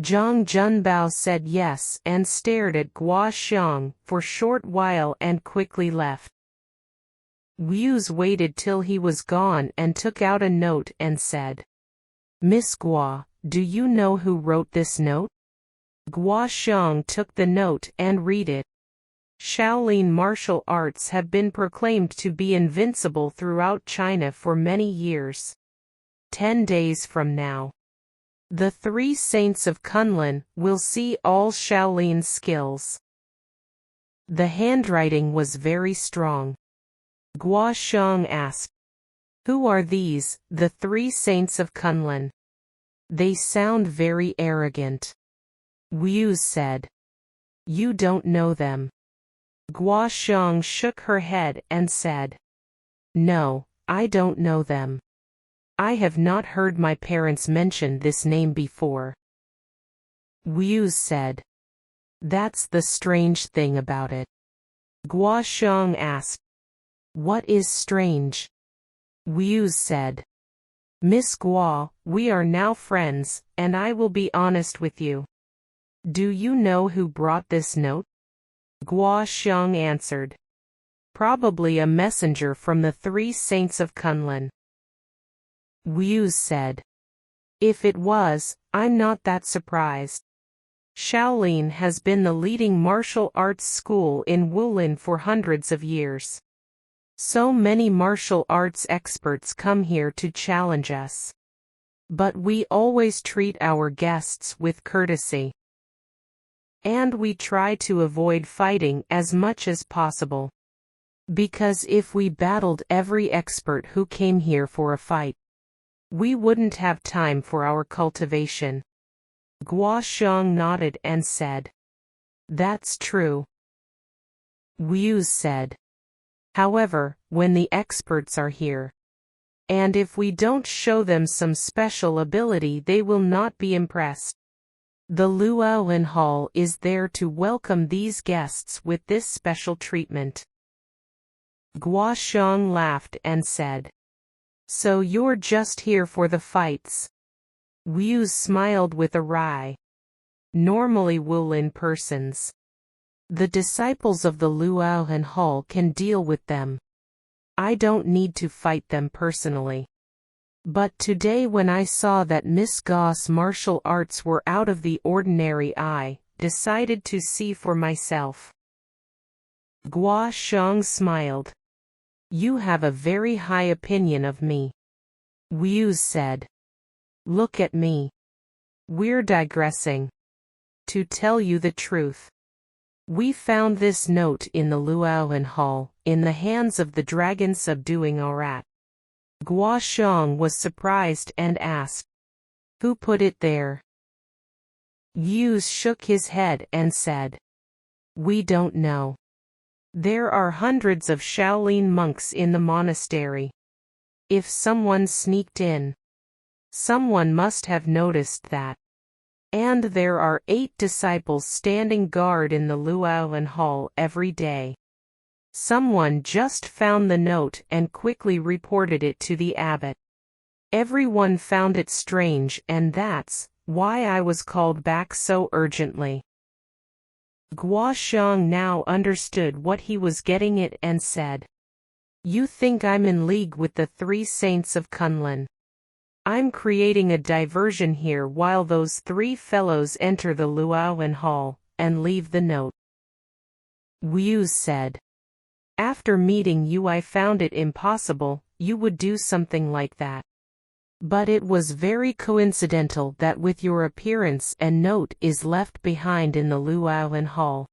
Zhang Junbao said yes and stared at Guo Xiong for a short while and quickly left. Wu's waited till he was gone and took out a note and said. Miss Guo, do you know who wrote this note? Guo Xiong took the note and read it. Shaolin martial arts have been proclaimed to be invincible throughout China for many years. 10 days from now, the 3 saints of Kunlun will see all Shaolin skills. The handwriting was very strong. Guo Xiong asked. Who are these, the 3 saints of Kunlun? They sound very arrogant. Wu said. You don't know them. Guo Xiong shook her head and said. No, I don't know them. I have not heard my parents mention this name before. Wu said. That's the strange thing about it. Guo Xiong asked. What is strange? Wu said. Miss Guo, we are now friends, and I will be honest with you. Do you know who brought this note? Guo Xiong answered. Probably a messenger from the 3 saints of Kunlun. Wu said. If it was, I'm not that surprised. Shaolin has been the leading martial arts school in Wulin for hundreds of years. So many martial arts experts come here to challenge us. But we always treat our guests with courtesy. And we try to avoid fighting as much as possible. Because if we battled every expert who came here for a fight, we wouldn't have time for our cultivation. Guo Xiong nodded and said. That's true. Wu said. However, when the experts are here, and if we don't show them some special ability, they will not be impressed. The Luolan Hall is there to welcome these guests with this special treatment. Guo Xiong laughed and said. So you're just here for the fights? Wu smiled with a wry. Normally Wulin persons, the disciples of the Luolan Hall, can deal with them. I don't need to fight them personally. But today when I saw that Miss Gau's martial arts were out of the ordinary, I decided to see for myself. Guo Xiong smiled. You have a very high opinion of me. Wu said. Look at me. We're digressing. To tell you the truth, We found this note in the Luolan Hall, in the hands of the dragon subduing Orat. Guo Xiong was surprised and asked, "Who put it there?" Yu shook his head and said, "We don't know. There are hundreds of Shaolin monks in the monastery. If someone sneaked in, someone must have noticed that. And there are 8 disciples standing guard in the Luolan Hall every day. Someone just found the note and quickly reported it to the abbot. Everyone found it strange, and that's why I was called back so urgently." Guo Xiong now understood what he was getting at and said, "You think I'm in league with the 3 saints of Kunlun? I'm creating a diversion here while those 3 fellows enter the Luolan Hall and leave the note." Wu said, "After meeting you I found it impossible you would do something like that. But it was very coincidental that with your appearance a note is left behind in the Luolan Hall.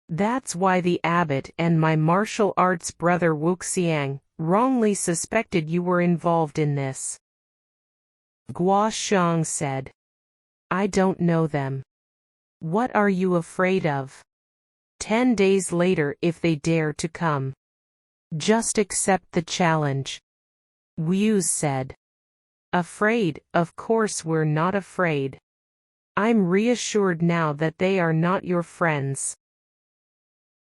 That's why the abbot and my martial arts brother Wuxiang wrongly suspected you were involved in this." Guo Xiong said, "I don't know them. What are you afraid of? 10 days later if they dare to come. Just accept the challenge." Wu said, "Afraid? Of course we're not afraid. I'm reassured now that they are not your friends."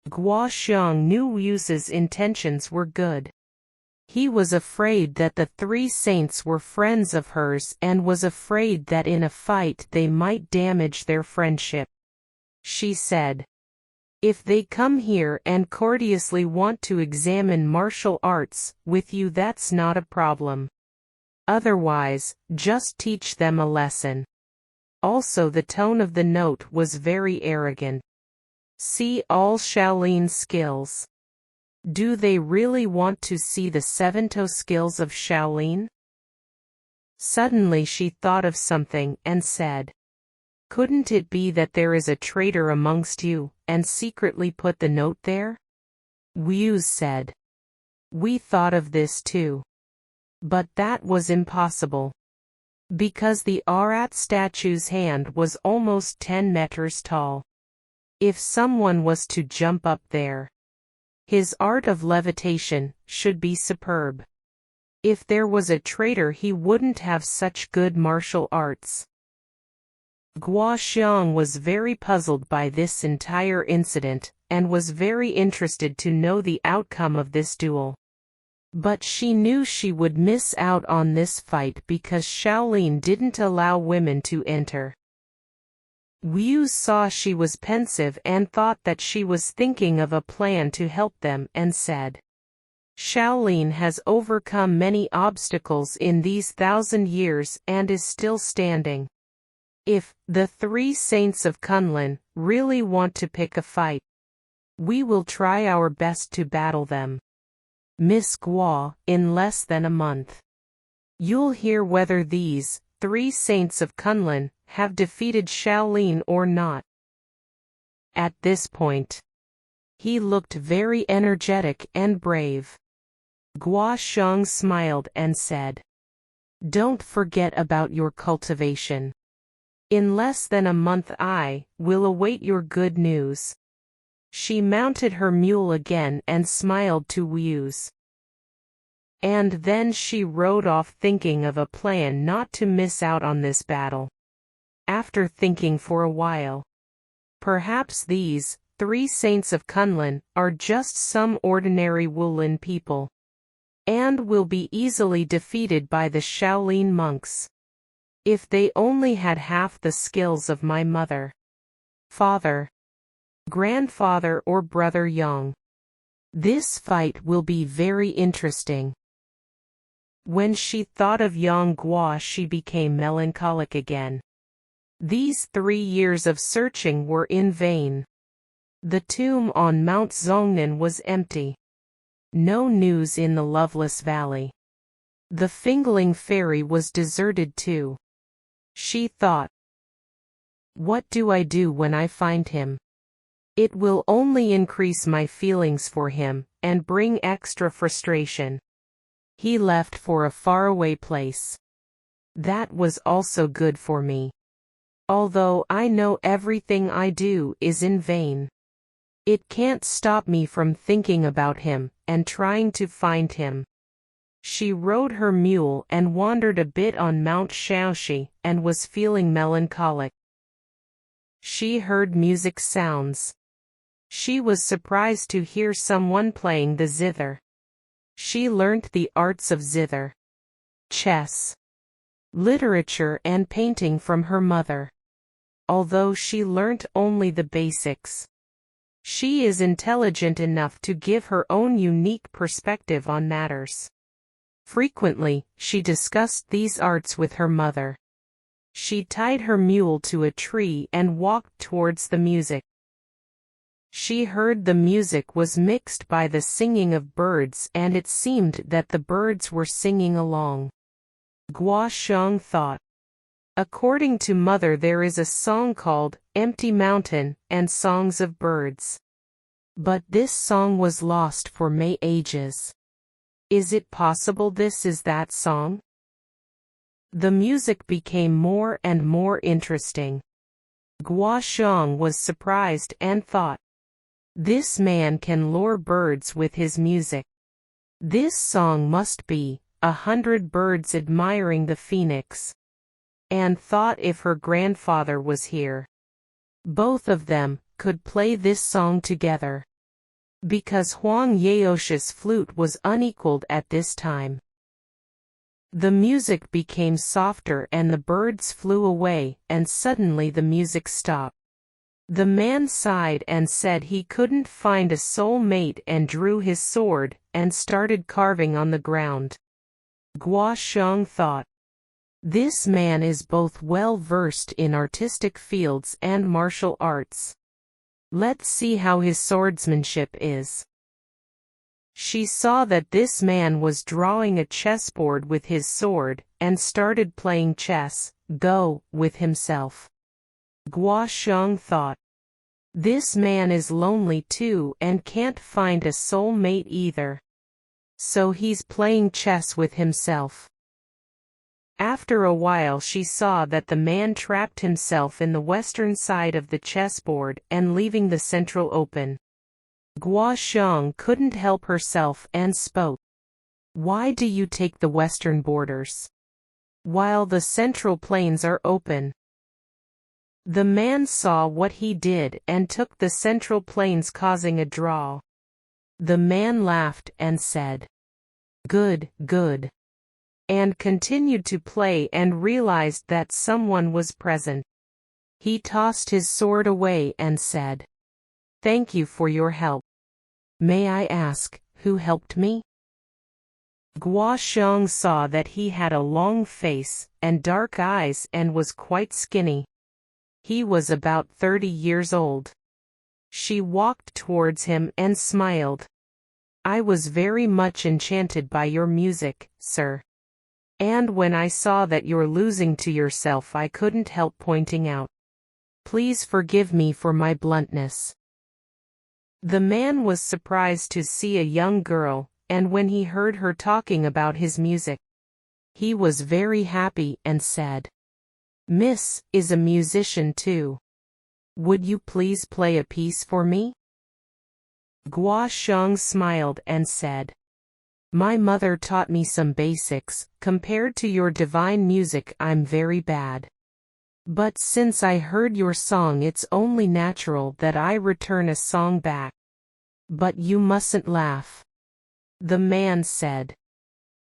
Guo Xiong knew Wu's intentions were good. He was afraid that the 3 saints were friends of hers and was afraid that in a fight they might damage their friendship. She said, "If they come here and courteously want to examine martial arts with you, that's not a problem. Otherwise, just teach them a lesson." Also, the tone of the note was very arrogant. "See all Shaolin skills. Do they really want to see the 7 toe skills of Shaolin?" Suddenly she thought of something and said, "Couldn't it be that there is a traitor amongst you, and secretly put the note there?" Wu said, "We thought of this too. But that was impossible. Because the Arat statue's hand was almost 10 meters tall. If someone was to jump up there, his art of levitation should be superb. If there was a traitor he wouldn't have such good martial arts." Guo Xiong was very puzzled by this entire incident, and was very interested to know the outcome of this duel. But she knew she would miss out on this fight because Shaolin didn't allow women to enter. Wu saw she was pensive and thought that she was thinking of a plan to help them and said, "Shaolin has overcome many obstacles in these 1,000 years and is still standing. If the 3 saints of Kunlun really want to pick a fight, we will try our best to battle them. Miss Guo, in less than a month, you'll hear whether these 3 saints of Kunlun have defeated Shaolin or not." At this point, he looked very energetic and brave. Guo Xiong smiled and said, "Don't forget about your cultivation. In less than a month I will await your good news." She mounted her mule again and smiled to Wu's. And then she rode off thinking of a plan not to miss out on this battle. After thinking for a while, perhaps these 3 saints of Kunlun are just some ordinary Wulin people, and will be easily defeated by the Shaolin monks. If they only had half the skills of my mother, father, grandfather or brother Yang, this fight will be very interesting." When she thought of Yang Guo she became melancholic again. These 3 years of searching were in vain. The tomb on Mount Zongnan was empty. No news in the Loveless Valley. The Fingling Ferry was deserted too. She thought, "What do I do when I find him? It will only increase my feelings for him, and bring extra frustration. He left for a faraway place. That was also good for me. Although I know everything I do is in vain. It can't stop me from thinking about him, and trying to find him. She rode her mule and wandered a bit on Mount Shaoxi, and was feeling melancholic. She heard music sounds. She was surprised to hear someone playing the zither. She learnt the arts of zither, chess, literature and painting from her mother. Although she learnt only the basics, she is intelligent enough to give her own unique perspective on matters. Frequently, she discussed these arts with her mother. She tied her mule to a tree and walked towards the music. She heard the music was mixed by the singing of birds, and it seemed that the birds were singing along. Guo Xiong thought. According to mother, there is a song called Empty Mountain and Songs of Birds. But this song was lost for many ages. Is it possible this is that song? The music became more and more interesting. Guo Xiong was surprised and thought, this man can lure birds with his music. This song must be 100 birds admiring the phoenix. And thought if her grandfather was here, both of them could play this song together. Because Huang Yaoshi's flute was unequaled at this time. The music became softer and the birds flew away, and suddenly the music stopped. The man sighed and said he couldn't find a soul mate, and drew his sword and started carving on the ground. Guo Xiong thought, this man is both well versed in artistic fields and martial arts. Let's see how his swordsmanship is. She saw that this man was drawing a chessboard with his sword, and started playing chess, go, with himself. Guo Xiong thought, this man is lonely too and can't find a soul mate either. So he's playing chess with himself. After a while she saw that the man trapped himself in the western side of the chessboard and leaving the central open. Guo Xiong couldn't help herself and spoke. Why do you take the western borders, while the central plains are open? The man saw what he did and took the central plains, causing a draw. The man laughed and said, good, good, and continued to play and realized that someone was present. He tossed his sword away and said, thank you for your help. May I ask, who helped me? Guo Xiong saw that he had a long face and dark eyes and was quite skinny. He was about 30 years old. She walked towards him and smiled. I was very much enchanted by your music, sir. And when I saw that you're losing to yourself, I couldn't help pointing out. Please forgive me for my bluntness. The man was surprised to see a young girl, and when he heard her talking about his music, he was very happy and said, Miss is a musician too. Would you please play a piece for me? Guo Xiong smiled and said, my mother taught me some basics. Compared to your divine music, I'm very bad. But since I heard your song, it's only natural that I return a song back. But you mustn't laugh. The man said,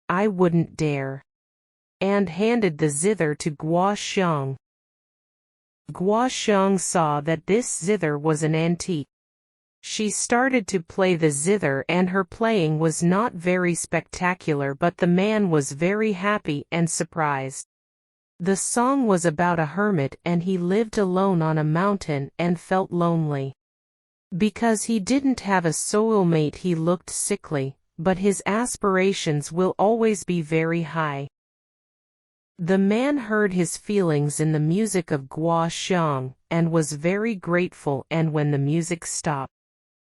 I wouldn't dare, and handed the zither to Guo Xiong. Guo Xiong saw that this zither was an antique. She started to play the zither and her playing was not very spectacular, but the man was very happy and surprised. The song was about a hermit, and he lived alone on a mountain and felt lonely. Because he didn't have a soulmate, he looked sickly, but his aspirations will always be very high. The man heard his feelings in the music of Guo Xiang, and was very grateful, and when the music stopped,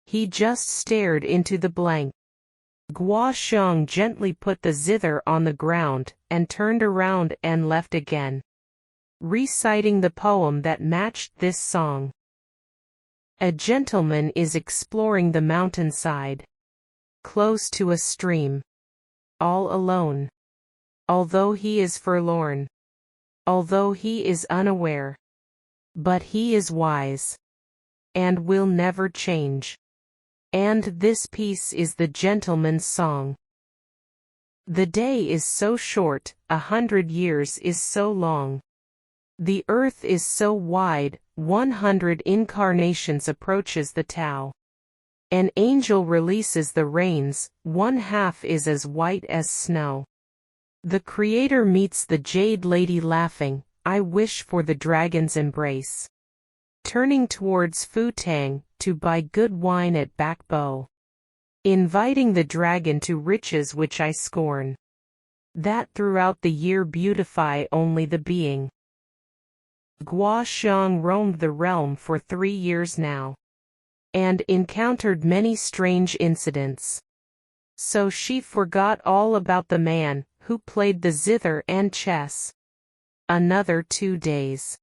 he just stared into the blank. Guo Xiang gently put the zither on the ground, and turned around and left again, reciting the poem that matched this song. A gentleman is exploring the mountainside, close to a stream, all alone. Although he is forlorn, although he is unaware, but he is wise, and will never change. And this piece is the gentleman's song. The day is so short, 100 years is so long. The earth is so wide, 100 incarnations approaches the Tao. An angel releases the reins, one half is as white as snow. The Creator meets the Jade Lady laughing, I wish for the dragon's embrace. Turning towards Futang, to buy good wine at Back Bow. Inviting the dragon to riches which I scorn. That throughout the year beautify only the being. Guo Xiang roamed the realm for 3 years now, and encountered many strange incidents. So she forgot all about the man who played the zither and chess. Another 2 days.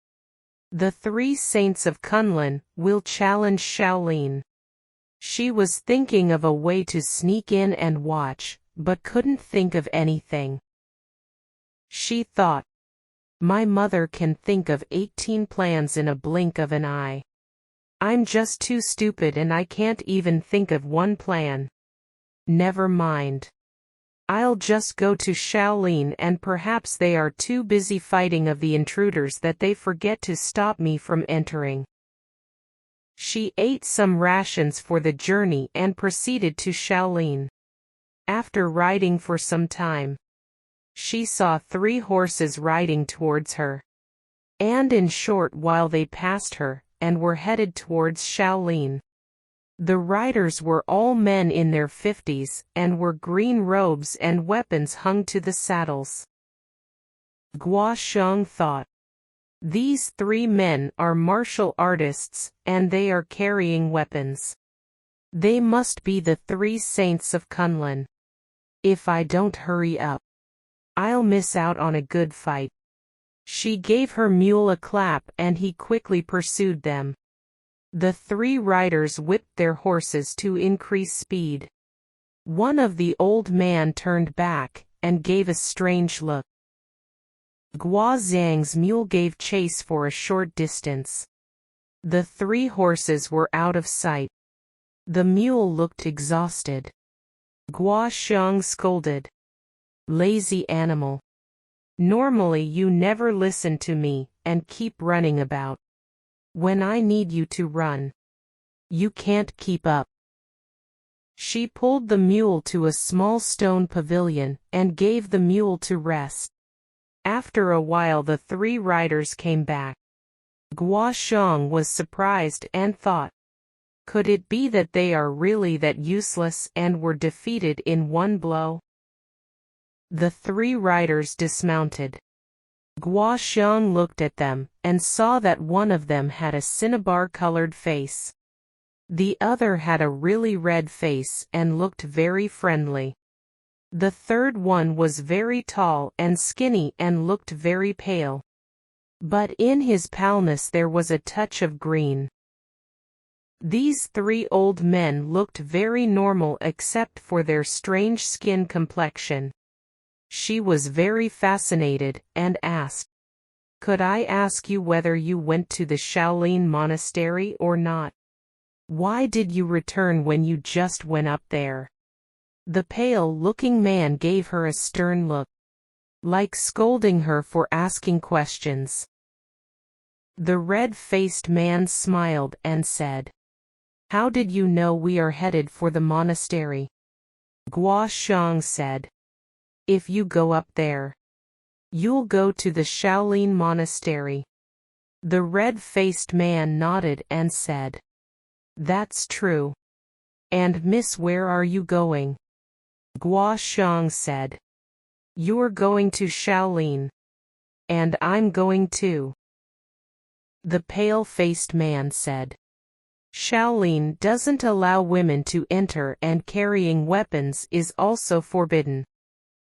The 3 saints of Kunlun will challenge Shaolin. She was thinking of a way to sneak in and watch, but couldn't think of anything. She thought, my mother can think of 18 plans in a blink of an eye. I'm just too stupid and I can't even think of one plan. Never mind. I'll just go to Shaolin, and perhaps they are too busy fighting of the intruders that they forget to stop me from entering. She ate some rations for the journey and proceeded to Shaolin. After riding for some time, she saw 3 horses riding towards her. And in short while they passed her, and were headed towards Shaolin. The riders were all men in their 50s, and wore green robes and weapons hung to the saddles. Guo Xiang thought, these 3 men are martial artists, and they are carrying weapons. They must be the 3 saints of Kunlun. If I don't hurry up, I'll miss out on a good fight. She gave her mule a clap and he quickly pursued them. The 3 riders whipped their horses to increase speed. One of the old man turned back, and gave a strange look. Guo Zhang's mule gave chase for a short distance. The 3 horses were out of sight. The mule looked exhausted. Guo Xiang scolded. Lazy animal. Normally you never listen to me, and keep running about. When I need you to run, you can't keep up. She pulled the mule to a small stone pavilion, and gave the mule to rest. After a while the 3 riders came back. Guo Xiang was surprised and thought, could it be that they are really that useless and were defeated in one blow? The 3 riders dismounted. Guo Xiang looked at them, and saw that one of them had a cinnabar-colored face. The other had a really red face and looked very friendly. The third one was very tall and skinny and looked very pale. But in his paleness there was a touch of green. These 3 old men looked very normal except for their strange skin complexion. She was very fascinated, and asked, could I ask you whether you went to the Shaolin monastery or not? Why did you return when you just went up there? The pale-looking man gave her a stern look, like scolding her for asking questions. The red-faced man smiled and said, how did you know we are headed for the monastery? Guo Xiang said, if you go up there, you'll go to the Shaolin monastery. The red-faced man nodded and said, that's true. And miss, where are you going? Guo Xiang said, you're going to Shaolin. And I'm going too. The pale-faced man said. Shaolin doesn't allow women to enter, and carrying weapons is also forbidden.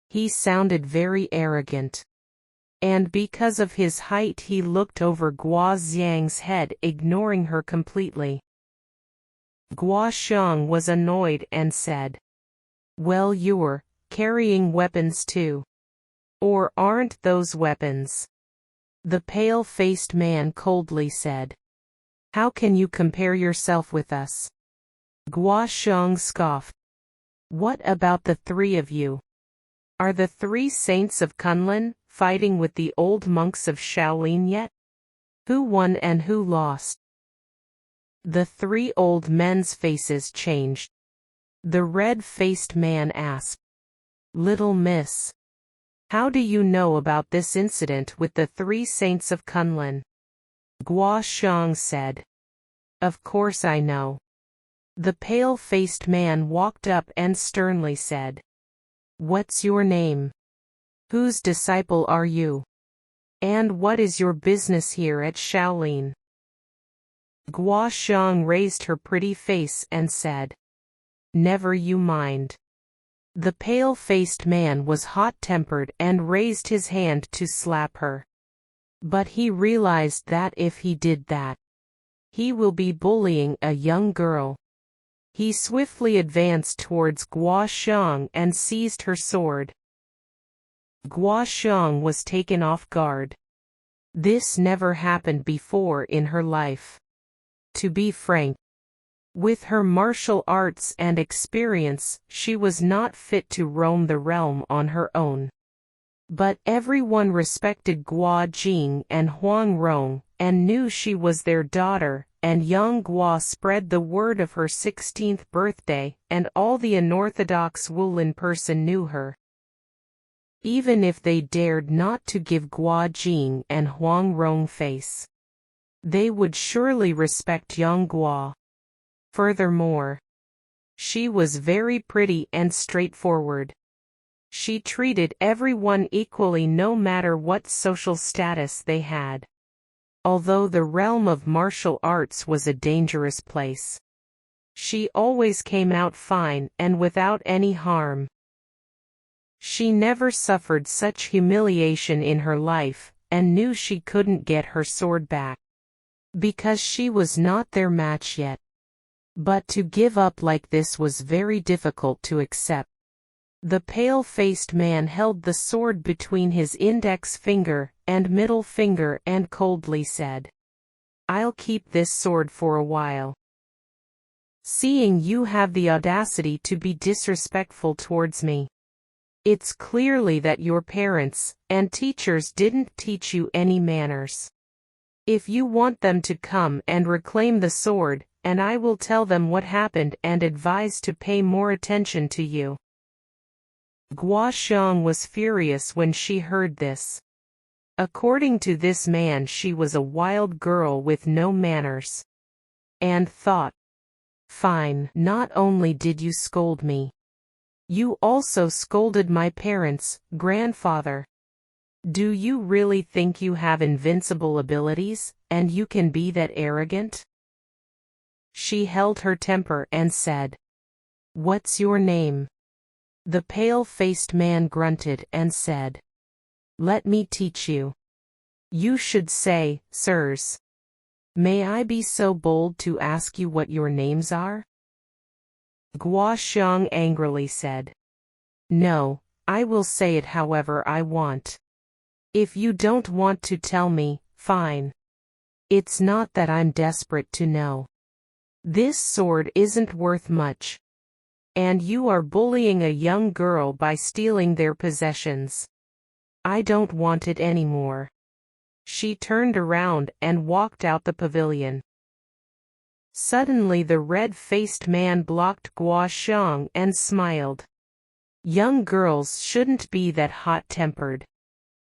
He sounded very arrogant. And because of his height he looked over Guo Xiang's head, ignoring her completely. Guo Xiang was annoyed and said, "Well, you're carrying weapons too. Or aren't those weapons?" The pale-faced man coldly said, "How can you compare yourself with us?" Guo Xiang scoffed. "What about the three of you? Are the three saints of Kunlun fighting with the old monks of Shaolin yet? Who won and who lost?" The three old men's faces changed. The red-faced man asked, "Little miss, how do you know about this incident with the three saints of Kunlun?" Guo Xiang said, "Of course I know." The pale-faced man walked up and sternly said, "What's your name? Whose disciple are you? And what is your business here at Shaolin?" Guo Xiang raised her pretty face and said, "Never you mind." The pale-faced man was hot-tempered and raised his hand to slap her. But he realized that if he did that, he will be bullying a young girl. He swiftly advanced towards Guo Xiang and seized her sword. Guo Xiang was taken off guard. This never happened before in her life. To be frank, with her martial arts and experience, she was not fit to roam the realm on her own. But everyone respected Guo Jing and Huang Rong, and knew she was their daughter, and young Guo spread the word of her 16th birthday, and all the unorthodox Wulin person knew her. Even if they dared not to give Guo Jing and Huang Rong face, they would surely respect young Guo. Furthermore, she was very pretty and straightforward. She treated everyone equally no matter what social status they had. Although the realm of martial arts was a dangerous place, she always came out fine and without any harm. She never suffered such humiliation in her life, and knew she couldn't get her sword back, because she was not their match yet. But to give up like this was very difficult to accept. The pale-faced man held the sword between his index finger and middle finger and coldly said, "I'll keep this sword for a while. Seeing you have the audacity to be disrespectful towards me, it's clearly that your parents and teachers didn't teach you any manners. If you want them to come and reclaim the sword, and I will tell them what happened and advise to pay more attention to you." Guo Xiang was furious when she heard this. According to this man, she was a wild girl with no manners. And thought, "Fine, not only did you scold me, you also scolded my parents, grandfather. Do you really think you have invincible abilities, and you can be that arrogant?" She held her temper and said, "What's your name?" The pale-faced man grunted and said, "Let me teach you. You should say, sirs. May I be so bold to ask you what your names are?" Guo Xiang angrily said, "No, I will say it however I want. If you don't want to tell me, fine. It's not that I'm desperate to know. This sword isn't worth much. And you are bullying a young girl by stealing their possessions. I don't want it anymore." She turned around and walked out the pavilion. Suddenly the red-faced man blocked Guo Xiang and smiled. "Young girls shouldn't be that hot-tempered.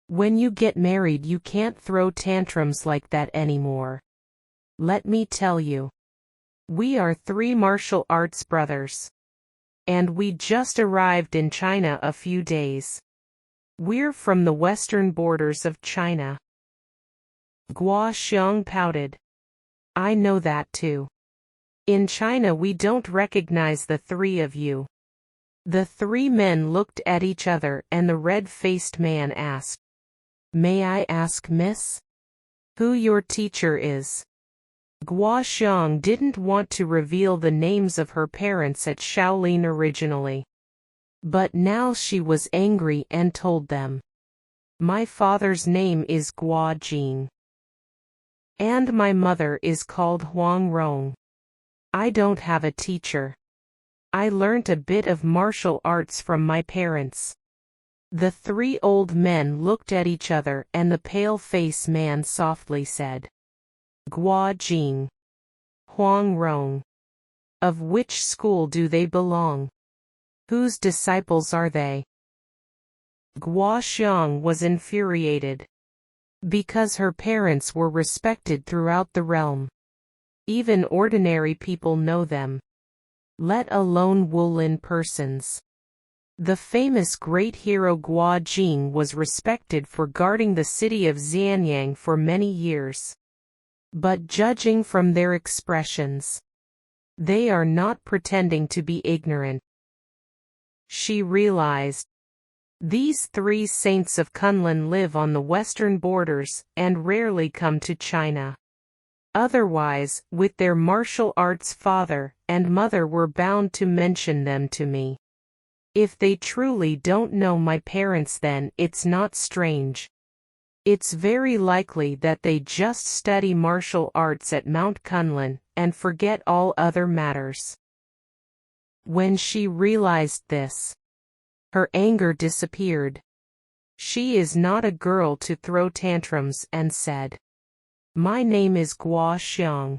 When you get married you can't throw tantrums like that anymore. Let me tell you. We are three martial arts brothers. And we just arrived in China a few days. We're from the western borders of China. Guo Xiong pouted. I know that too. In China we don't recognize the three of you. The three men looked at each other and the red-faced man asked, May I ask, miss? Who your teacher is? Guo Xiong didn't want to reveal the names of her parents at Shaolin originally. But now she was angry and told them. My father's name is Guo Jing. And my mother is called Huang Rong. I don't have a teacher. I learnt a bit of martial arts from my parents. The three old men looked at each other and the pale-faced man softly said, Guo Jing. Huang Rong. Of which school do they belong? Whose disciples are they? Guo Xiong was infuriated. Because her parents were respected throughout the realm. Even ordinary people know them. Let alone Wulin persons. The famous great hero Guo Jing was respected for guarding the city of Xianyang for many years. But judging from their expressions, they are not pretending to be ignorant. She realized. These three saints of Kunlun live on the western borders and rarely come to China. Otherwise, with their martial arts father and mother were bound to mention them to me. If they truly don't know my parents, then it's not strange. It's very likely that they just study martial arts at Mount Kunlun and forget all other matters. When she realized this, her anger disappeared. She is not a girl to throw tantrums and said, My name is Guo Xiong.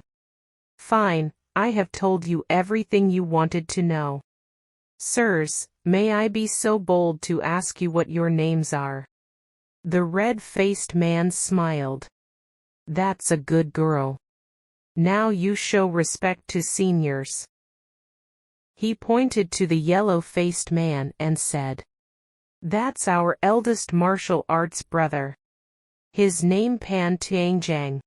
Fine, I have told you everything you wanted to know. Sirs, may I be so bold to ask you what your names are? The red-faced man smiled. That's a good girl. Now you show respect to seniors. He pointed to the yellow-faced man and said, That's our eldest martial arts brother. His name Pan Tianjiang.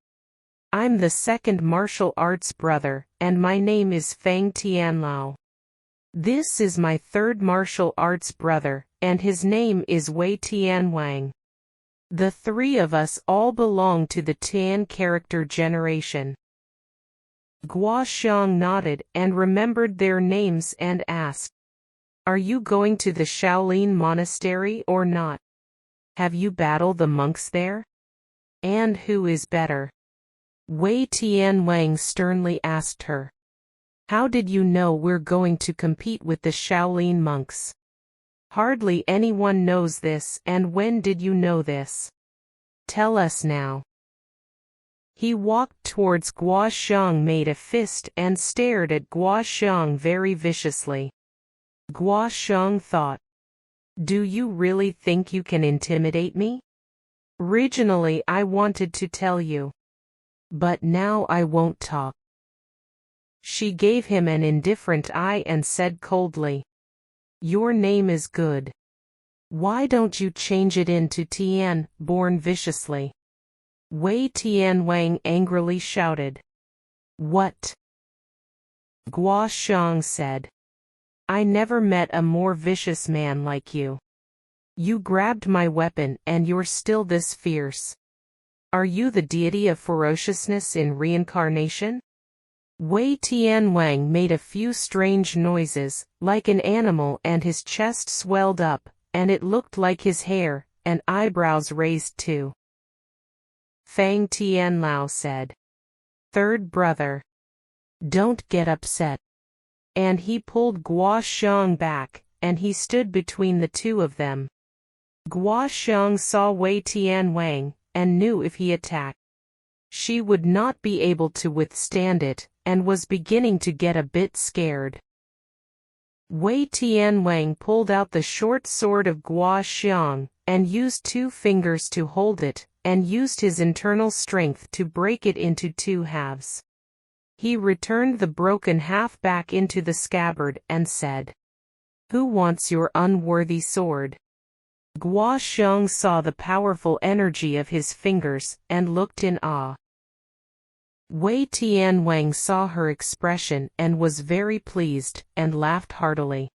I'm the second martial arts brother, and my name is Fang Tianlao. This is my third martial arts brother, and his name is Wei Tianwang. The three of us all belong to the Tian character generation. Guo Xiong nodded and remembered their names and asked, Are you going to the Shaolin monastery or not? Have you battled the monks there? And who is better? Wei Tianwang sternly asked her. How did you know we're going to compete with the Shaolin monks? Hardly anyone knows this, and when did you know this? Tell us now. He walked towards Guo Xiong, made a fist and stared at Guo Xiong very viciously. Guo Xiong thought, Do you really think you can intimidate me? Originally I wanted to tell you. But now I won't talk. She gave him an indifferent eye and said coldly, Your name is good. Why don't you change it into Tian, born viciously? Wei Tianwang angrily shouted. What? Guo Xiong said. I never met a more vicious man like you. You grabbed my weapon and you're still this fierce. Are you the deity of ferociousness in reincarnation? Wei Tianwang made a few strange noises, like an animal, and his chest swelled up, and it looked like his hair and eyebrows raised too. Fang Tianlao said, Third brother. Don't get upset. And he pulled Guo Xiong back, and he stood between the two of them. Guo Xiong saw Wei Tianwang, and knew if he attacked, she would not be able to withstand it, and was beginning to get a bit scared. Wei Tianwang pulled out the short sword of Guo Xiong, and used 2 fingers to hold it, and used his internal strength to break it into 2 halves. He returned the broken half back into the scabbard and said, Who wants your unworthy sword? Guo Xiong saw the powerful energy of his fingers, and looked in awe. Wei Tianwang saw her expression and was very pleased, and laughed heartily.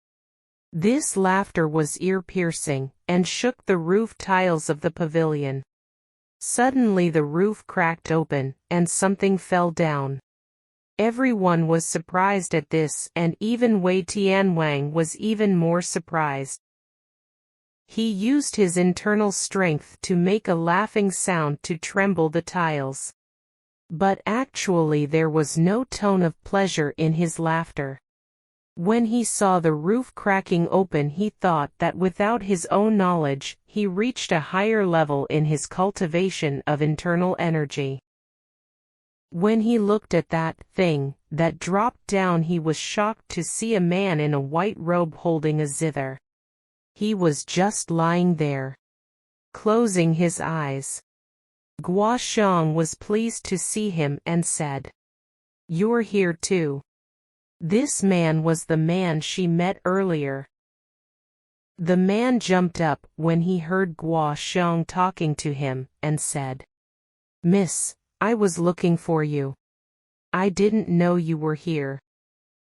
This laughter was ear-piercing, and shook the roof tiles of the pavilion. Suddenly the roof cracked open, and something fell down. Everyone was surprised at this, and even Wei Tianwang was even more surprised. He used his internal strength to make a laughing sound to tremble the tiles. But actually there was no tone of pleasure in his laughter. When he saw the roof cracking open, he thought that without his own knowledge, he reached a higher level in his cultivation of internal energy. When he looked at that thing that dropped down, he was shocked to see a man in a white robe holding a zither. He was just lying there, closing his eyes. Guo Xiong was pleased to see him and said, "You're here too." This man was the man she met earlier. The man jumped up when he heard Guo Xiong talking to him, and said, "Miss, I was looking for you. I didn't know you were here."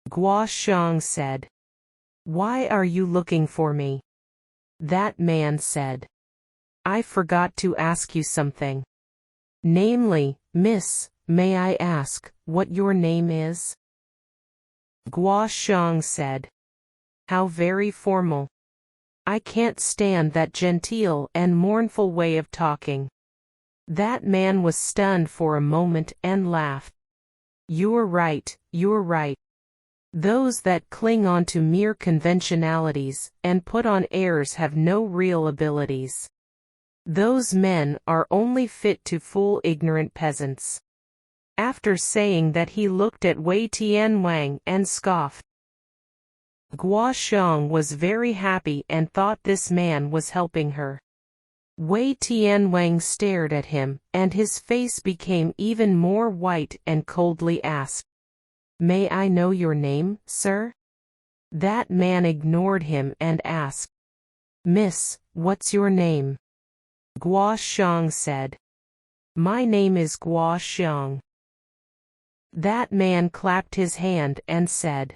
Guo Xiong said, "Why are you looking for me?" That man said, "I forgot to ask you something. Namely, Miss, may I ask what your name is?" Guo Xiong said, "How very formal. I can't stand that genteel and mournful way of talking." That man was stunned for a moment and laughed. "You're right, you're right. Those that cling on to mere conventionalities and put on airs have no real abilities. Those men are only fit to fool ignorant peasants." After saying that, he looked at Wei Tianwang and scoffed. Guo Xiong was very happy and thought this man was helping her. Wei Tianwang stared at him, and his face became even more white, and coldly asked, "May I know your name, sir?" That man ignored him and asked, "Miss, what's your name?" Guo Xiong said, "My name is Guo Xiong." That man clapped his hand and said,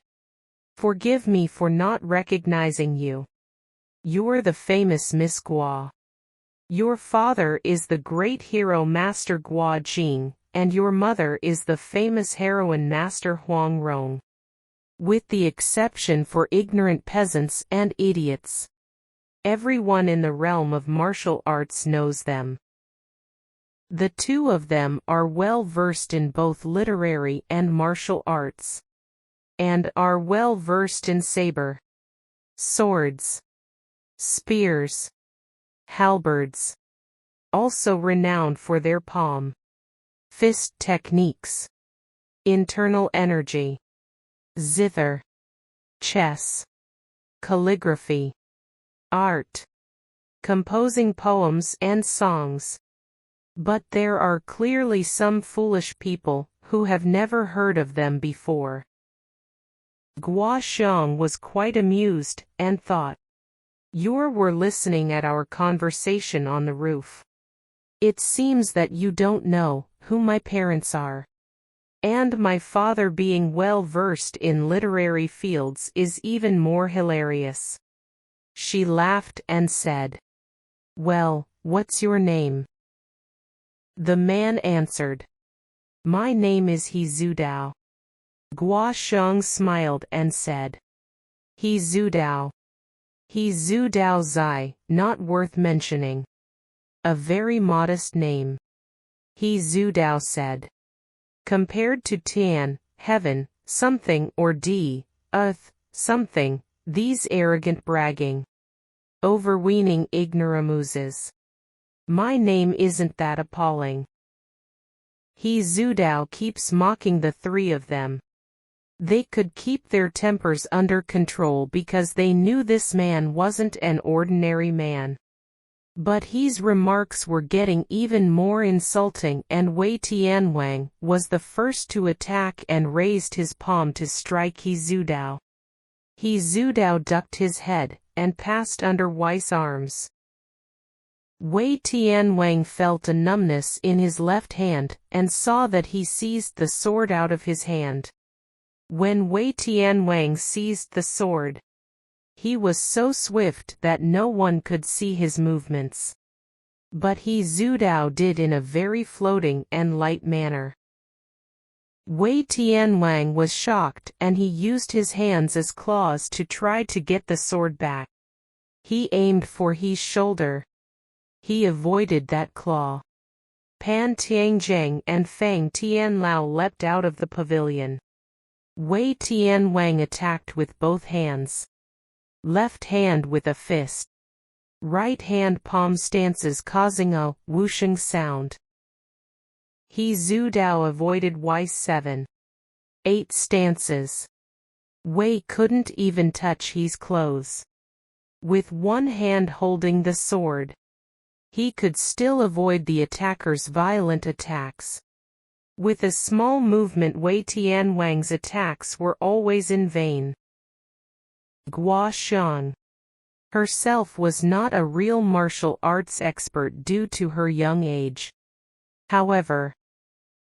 "Forgive me for not recognizing you. You're the famous Miss Guo. Your father is the great hero Master Guo Jing, and your mother is the famous heroine Master Huang Rong. With the exception for ignorant peasants and idiots, everyone in the realm of martial arts knows them. The two of them are well versed in both literary and martial arts, and are well versed in saber, swords, spears, halberds, also renowned for their palm, fist techniques, internal energy, zither, chess, calligraphy, art, composing poems and songs. But there are clearly some foolish people who have never heard of them before." Guo Xiong was quite amused, and thought, "You were listening at our conversation on the roof. It seems that you don't know who my parents are. And my father being well versed in literary fields is even more hilarious." She laughed and said, "Well, what's your name?" The man answered, "My name is He Zudao." Guo Xiong smiled and said, "He Zudao. He Zudao Zai, not worth mentioning. A very modest name." He Zudao said, "Compared to Tian, heaven, something, or D, earth, something, these arrogant bragging, overweening ignoramuses, my name isn't that appalling." He Zudao keeps mocking the three of them. They could keep their tempers under control because they knew this man wasn't an ordinary man. But his remarks were getting even more insulting, and Wei Tianwang was the first to attack and raised his palm to strike He Zudao. He Zudao ducked his head and passed under Wei's arms. Wei Tianwang felt a numbness in his left hand, and saw that he seized the sword out of his hand. When Wei Tianwang seized the sword, he was so swift that no one could see his movements. But he Zhu Dao did in a very floating and light manner. Wei Tianwang was shocked, and he used his hands as claws to try to get the sword back. He aimed for his shoulder. He avoided that claw. Pan Tianzheng and Fang Tianlao leapt out of the pavilion. Wei Tianwang attacked with both hands. Left hand with a fist. Right hand palm stances causing a whooshing sound. He Zhu Dao avoided Wei's 7, 8 stances. Wei couldn't even touch his clothes. With one hand holding the sword, he could still avoid the attacker's violent attacks. With a small movement, Wei Tianwang's attacks were always in vain. Guo Xiang herself was not a real martial arts expert due to her young age. However,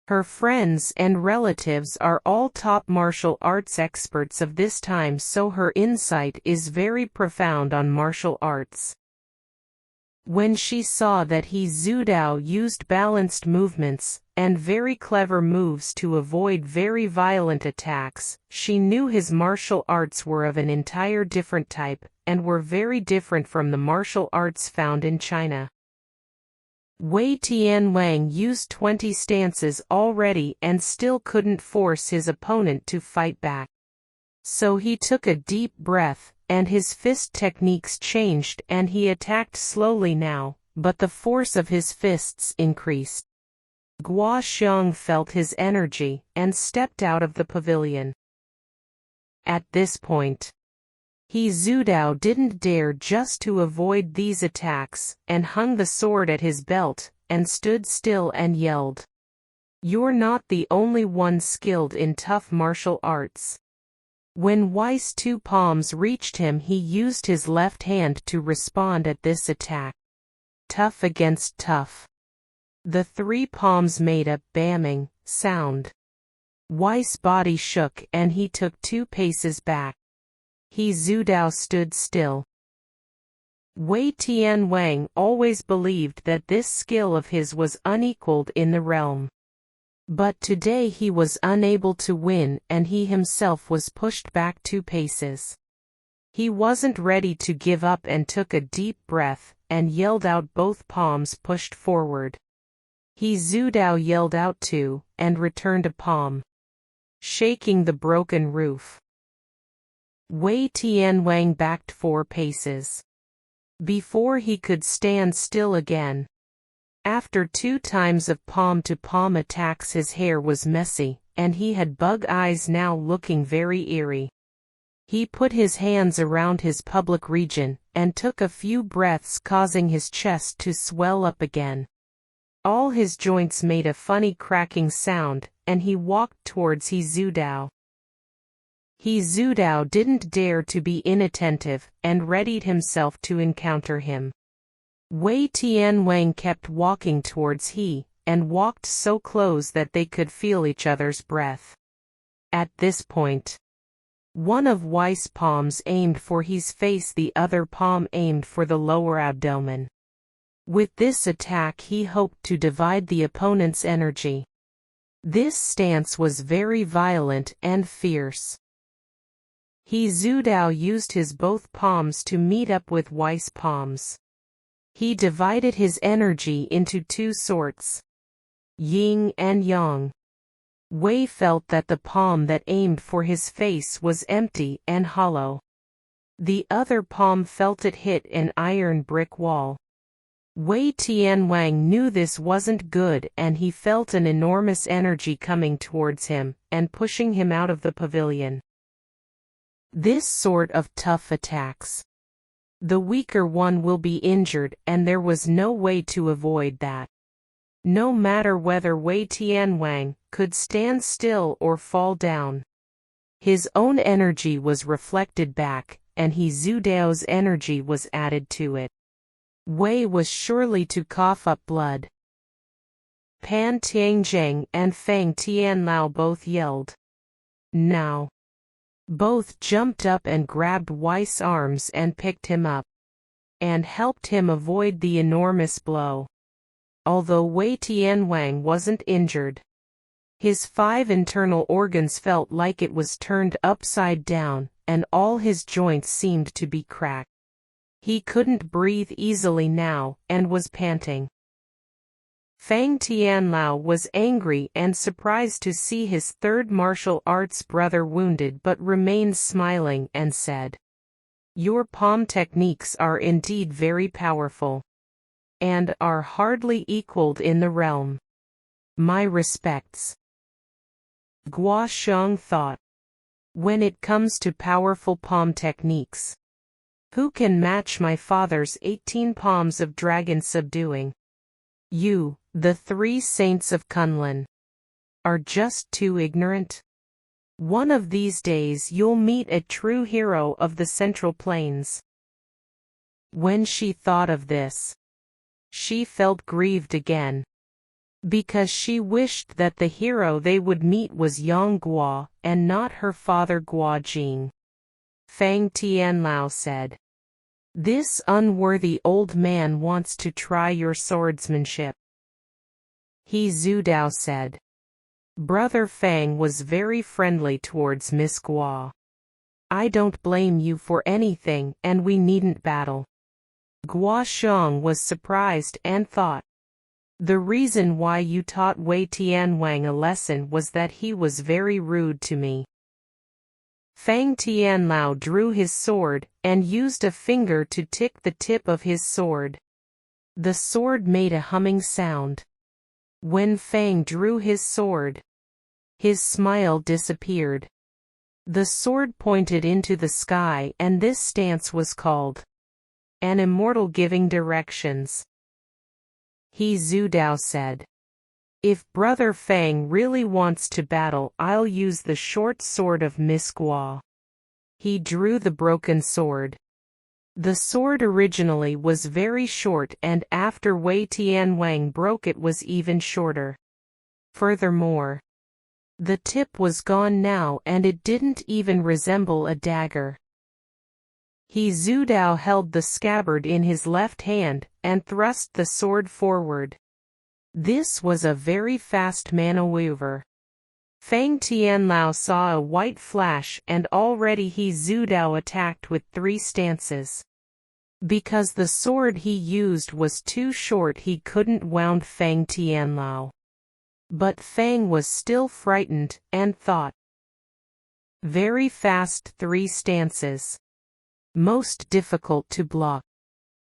her friends and relatives are all top martial arts experts of this time, so her insight is very profound on martial arts. When she saw that he Zhu Dao used balanced movements and very clever moves to avoid very violent attacks, she knew his martial arts were of an entire different type, and were very different from the martial arts found in China. Wei Tianwang used 20 stances already and still couldn't force his opponent to fight back. So he took a deep breath, and his fist techniques changed and he attacked slowly now, but the force of his fists increased. Guo Xiang felt his energy, and stepped out of the pavilion. At this point, he Zhu Dao didn't dare just to avoid these attacks, and hung the sword at his belt, and stood still and yelled, "You're not the only one skilled in tough martial arts." When Wei's 2 palms reached him, he used his left hand to respond at this attack. Tough against tough. The 3 palms made a bamming sound. Wei's body shook and he took 2 paces back. He Zhu Dao stood still. Wei Tianwang always believed that this skill of his was unequaled in the realm. But today he was unable to win, and he himself was pushed back 2 paces. He wasn't ready to give up and took a deep breath, and yelled out, both palms pushed forward. He Zhu Dao yelled out too, and returned a palm, shaking the broken roof. Wei Tianwang backed 4 paces before he could stand still again. After 2 times of palm-to-palm attacks, his hair was messy, and he had bug eyes now looking very eerie. He put his hands around his public region, and took a few breaths, causing his chest to swell up again. All his joints made a funny cracking sound, and he walked towards He Zhu Dao. He Zhu Dao didn't dare to be inattentive, and readied himself to encounter him. Wei Tianwang kept walking towards he, and walked so close that they could feel each other's breath. At this point, one of Wei's palms aimed for his face, the other palm aimed for the lower abdomen. With this attack he hoped to divide the opponent's energy. This stance was very violent and fierce. He Zhu Dao used his both palms to meet up with Wei's palms. He divided his energy into 2 sorts, yin and yang. Wei felt that the palm that aimed for his face was empty and hollow. The other palm felt it hit an iron brick wall. Wei Tianwang knew this wasn't good, and he felt an enormous energy coming towards him, and pushing him out of the pavilion. This sort of tough attacks, the weaker one will be injured, and there was no way to avoid that. No matter whether Wei Tianwang could stand still or fall down, his own energy was reflected back, and He Zhu Dao's energy was added to it. Wei was surely to cough up blood. Pan Tianzheng and Fang Tianlao both yelled. Now. Both jumped up and grabbed Wei's arms and picked him up, and helped him avoid the enormous blow. Although Wei Tianwang wasn't injured, his 5 internal organs felt like it was turned upside down, and all his joints seemed to be cracked. He couldn't breathe easily now, and was panting. Fang Tianlao was angry and surprised to see his third martial arts brother wounded, but remained smiling and said, "Your palm techniques are indeed very powerful, and are hardly equaled in the realm. My respects." Guo Sheng thought, when it comes to powerful palm techniques, who can match my father's 18 palms of dragon subduing? You, the 3 saints of Kunlun, are just too ignorant. One of these days you'll meet a true hero of the Central Plains. When she thought of this, she felt grieved again, because she wished that the hero they would meet was Yang Guo, and not her father Guo Jing. Fang Tianlao said, "This unworthy old man wants to try your swordsmanship." He Zudao said. Brother Fang was very friendly towards Miss Guo. "I don't blame you for anything, and we needn't battle." Guo Sheng was surprised and thought, "The reason why you taught Wei Tianwang a lesson was that he was very rude to me." Fang Tianlao drew his sword, and used a finger to tick the tip of his sword. The sword made a humming sound. When Fang drew his sword, his smile disappeared. The sword pointed into the sky, and this stance was called an immortal giving directions. He Zudao said, "If Brother Fang really wants to battle, I'll use the short sword of Miss Guo." He drew the broken sword. The sword originally was very short, and after Wei Tianwang broke it was even shorter. Furthermore, the tip was gone now, and it didn't even resemble a dagger. He Zudao held the scabbard in his left hand, and thrust the sword forward. This was a very fast maneuver. Fang Tianlao saw a white flash, and already he Zudao attacked with 3 stances. Because the sword he used was too short, he couldn't wound Fang Tianlao. But Fang was still frightened, and thought, very fast 3 stances. Most difficult to block.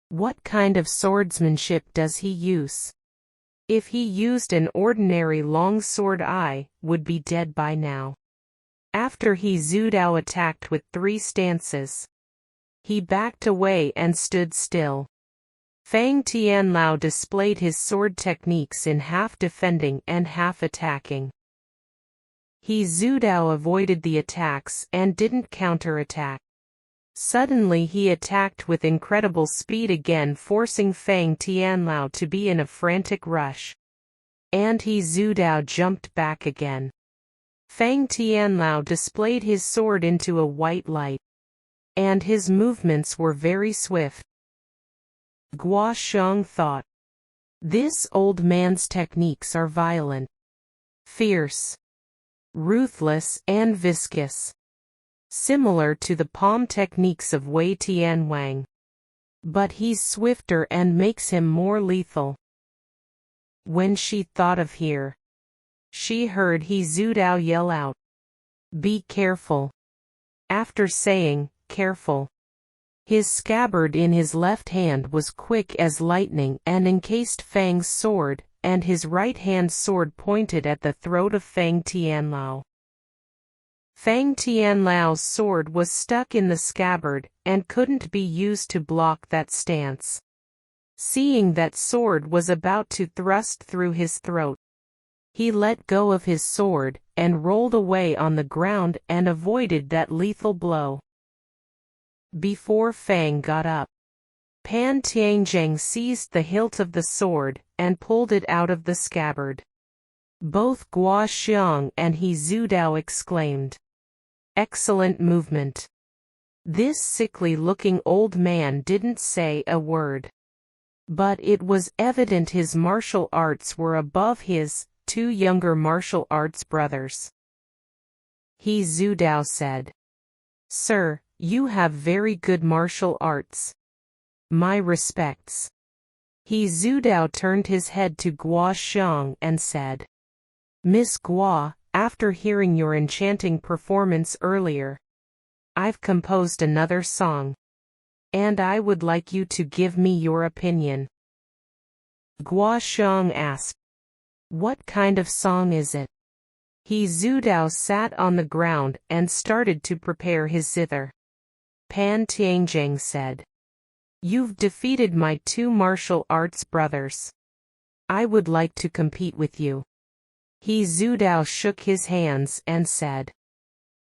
What kind of swordsmanship does he use? If he used an ordinary long sword, I would be dead by now. After he Zudao attacked with 3 stances, he backed away and stood still. Fang Tianlao displayed his sword techniques in half defending and half attacking. He Zudao avoided the attacks and didn't counterattack. Suddenly he attacked with incredible speed again, forcing Fang Tianlao to be in a frantic rush. And he Zudao jumped back again. Fang Tianlao displayed his sword into a white light, and his movements were very swift. Guo Sheng thought, this old man's techniques are violent, fierce, ruthless, and viscous, similar to the palm techniques of Wei Tianwang. But he's swifter and makes him more lethal. When she thought of here, she heard he Zudao yell out, "Be careful." After saying, "careful," his scabbard in his left hand was quick as lightning and encased Fang's sword, and his right-hand sword pointed at the throat of Fang Tianlao. Fang Tianlao's sword was stuck in the scabbard, and couldn't be used to block that stance. Seeing that sword was about to thrust through his throat, he let go of his sword, and rolled away on the ground and avoided that lethal blow. Before Fang got up, Pan Tianjing seized the hilt of the sword, and pulled it out of the scabbard. Both Guo Xiong and He Zudao exclaimed, "Excellent movement." This sickly-looking old man didn't say a word. But it was evident his martial arts were above his two younger martial arts brothers. He Zudao said, "Sir, you have very good martial arts. My respects." He Zudao turned his head to Guo Xiong and said, "Miss Guo, after hearing your enchanting performance earlier, I've composed another song. And I would like you to give me your opinion." Guo Xiong asked, "What kind of song is it?" He Zudao sat on the ground and started to prepare his zither. Pan Tianjing said, "You've defeated my two martial arts brothers. I would like to compete with you." He Zudao shook his hands and said,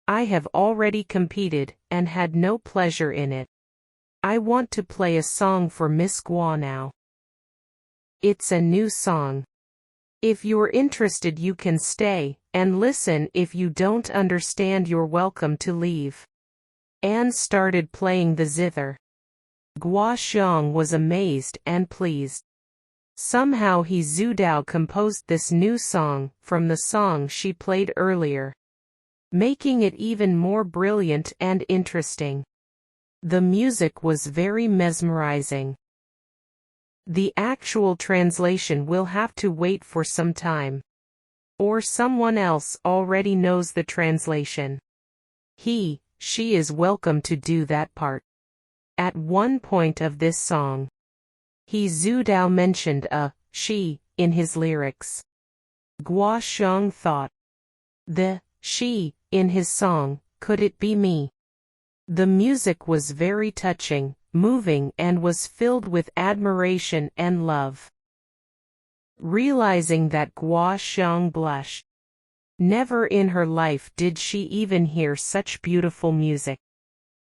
"I have already competed, and had no pleasure in it. I want to play a song for Miss Guo now. It's a new song. If you're interested you can stay, and listen. If you don't understand you're welcome to leave." Anne started playing the zither. Guo Xiong was amazed and pleased. Somehow He Zudao composed this new song from the song she played earlier, making it even more brilliant and interesting. The music was very mesmerizing. The actual translation will have to wait for some time. Or someone else already knows the translation. She is welcome to do that part. At one point of this song, He Zudao mentioned a she in his lyrics. Guo Xiong thought, the she in his song, could it be me? The music was very touching, moving, and was filled with admiration and love. Realizing that, Guo Xiong blushed. Never in her life did she even hear such beautiful music.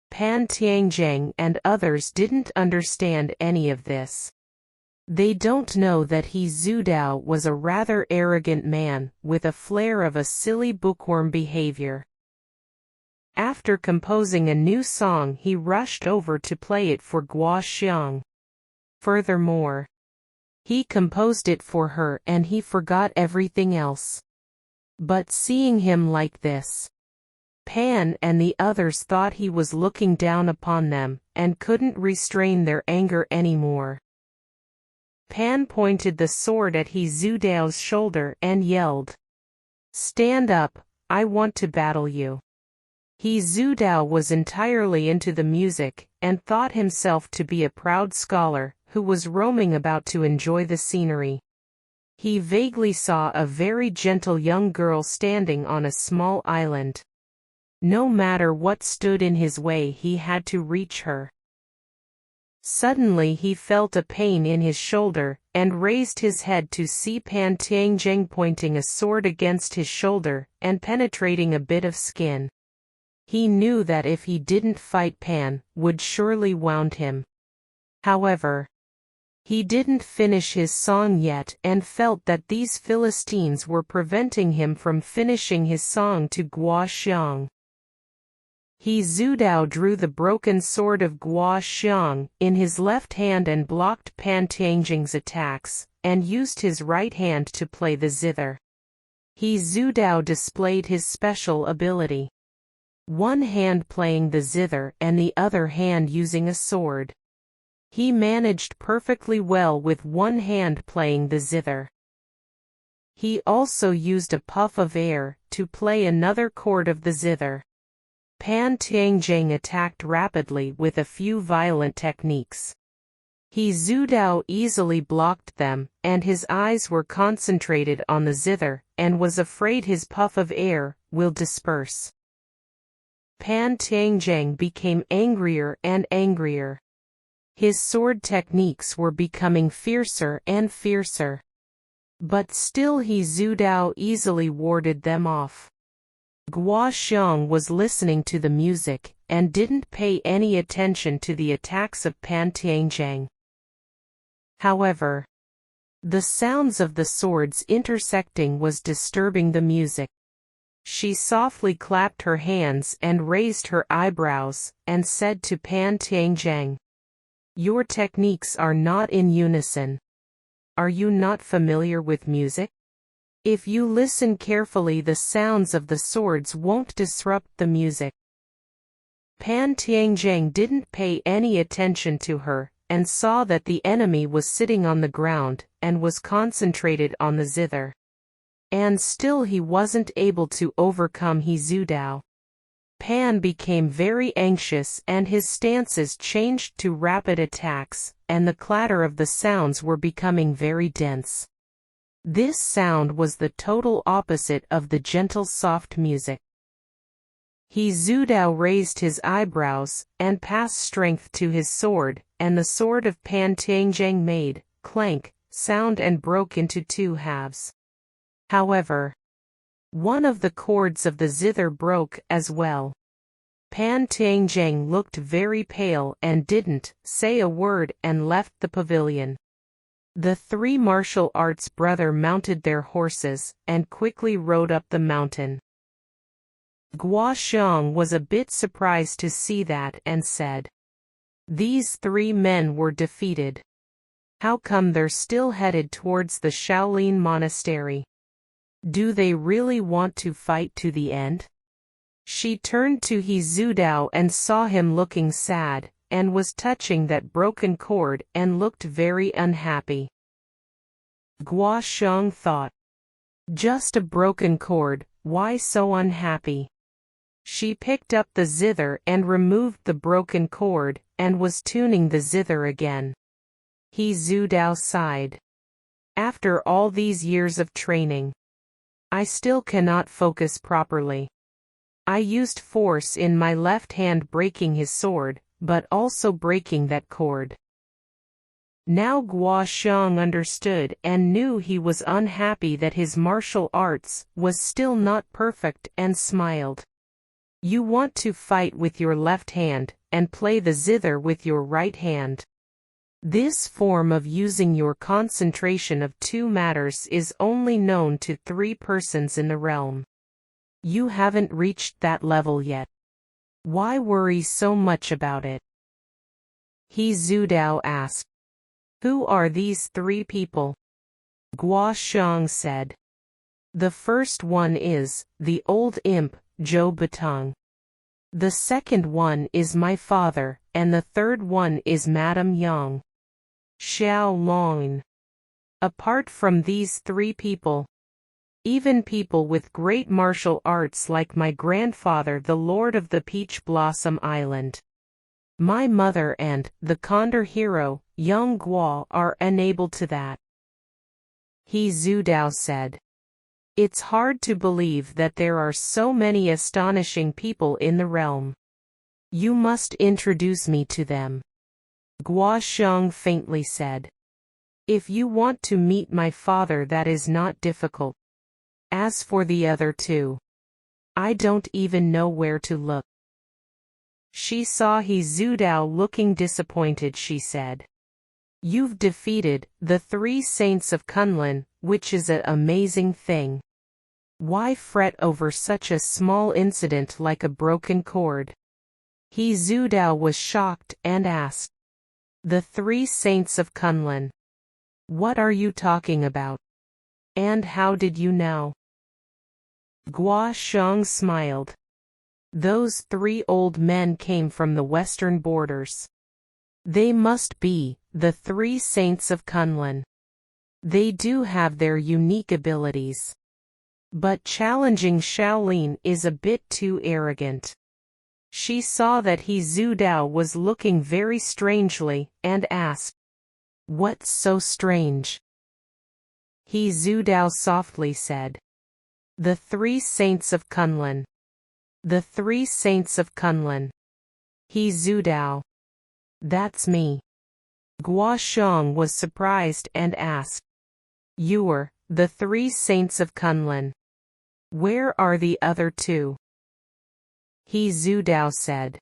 Pan Tianjing and others didn't understand any of this. They don't know that He Zudao was a rather arrogant man, with a flair of a silly bookworm behavior. After composing a new song, he rushed over to play it for Guo Xiong. Furthermore, he composed it for her and he forgot everything else. But seeing him like this, Pan and the others thought he was looking down upon them, and couldn't restrain their anger anymore. Pan pointed the sword at He Zudao's shoulder and yelled, "Stand up, I want to battle you." He Zudao was entirely into the music, and thought himself to be a proud scholar, who was roaming about to enjoy the scenery. He vaguely saw a very gentle young girl standing on a small island. No matter what stood in his way, he had to reach her. Suddenly he felt a pain in his shoulder, and raised his head to see Pan Tianjing pointing a sword against his shoulder, and penetrating a bit of skin. He knew that if he didn't fight, Pan would surely wound him. However, he didn't finish his song yet, and felt that these Philistines were preventing him from finishing his song to Guo Xiong. He Zudao drew the broken sword of Guo Xiong in his left hand and blocked Pan Tianjing's attacks, and used his right hand to play the zither. He Zudao displayed his special ability. One hand playing the zither and the other hand using a sword. He managed perfectly well with one hand playing the zither. He also used a puff of air to play another chord of the zither. Pan Tianjing attacked rapidly with a few violent techniques. He Zudao easily blocked them, and his eyes were concentrated on the zither, and was afraid his puff of air will disperse. Pan Tianjing became angrier and angrier. His sword techniques were becoming fiercer and fiercer. But still He Zudao easily warded them off. Guo Xiong was listening to the music, and didn't pay any attention to the attacks of Pan Tianzhang. However, the sounds of the swords intersecting was disturbing the music. She softly clapped her hands and raised her eyebrows, and said to Pan Tianzhang, "Your techniques are not in unison. Are you not familiar with music? If you listen carefully, the sounds of the swords won't disrupt the music." Pan Tianzhang didn't pay any attention to her, and saw that the enemy was sitting on the ground, and was concentrated on the zither. And still he wasn't able to overcome He Zudao. Pan became very anxious, and his stances changed to rapid attacks, and the clatter of the sounds were becoming very dense. This sound was the total opposite of the gentle soft music. He Zudao raised his eyebrows, and passed strength to his sword, and the sword of Pan Tianzhang made clank sound and broke into two halves. However, one of the cords of the zither broke as well. Pan Tianzhang looked very pale and didn't say a word and left the pavilion. The three martial arts brothers mounted their horses, and quickly rode up the mountain. Guo Xiong was a bit surprised to see that and said, "These three men were defeated. How come they're still headed towards the Shaolin Monastery? Do they really want to fight to the end?" She turned to He Zudao and saw him looking sad, and was touching that broken cord and looked very unhappy. Guo Xiong thought, "Just a broken cord, why so unhappy?" She picked up the zither and removed the broken cord, and was tuning the zither again. He Zudao sighed. "After all these years of training, I still cannot focus properly. I used force in my left hand breaking his sword, but also breaking that cord." Now Guo Xiong understood and knew he was unhappy that his martial arts was still not perfect, and smiled. "You want to fight with your left hand, and play the zither with your right hand. This form of using your concentration of two matters is only known to 3 persons in the realm. You haven't reached that level yet. Why worry so much about it?" He Zudao asked. "Who are these 3 people?" Guo Xiong said. "The first one is the old imp, Zhou Batong. The second one is my father, and the third one is Madame Yang Xiao Long. Apart from these 3 people, even people with great martial arts like my grandfather, the Lord of the Peach Blossom Island, my mother, and the Condor hero, young Guo, are unable to that." He Zudao said, "It's hard to believe that there are so many astonishing people in the realm. You must introduce me to them." Guo Xiong faintly said, "If you want to meet my father, that is not difficult. As for the other 2, I don't even know where to look." She saw He Zudao looking disappointed. She said, "You've defeated the 3 saints of Kunlun, which is an amazing thing. Why fret over such a small incident like a broken cord?" He Zudao was shocked and asked, "The 3 saints of Kunlun? What are you talking about? And how did you know?" Guo Xiong smiled. "Those 3 old men came from the western borders. They must be the 3 saints of Kunlun. They do have their unique abilities. But challenging Shaolin is a bit too arrogant." She saw that He Zudao was looking very strangely, and asked, "What's so strange?" He Zudao softly said, "The 3 saints of Kunlun. The 3 saints of Kunlun." He Zudao. "That's me." Guo Xiong was surprised and asked, "You're the 3 saints of Kunlun?" Where are the other two? He Zudao said.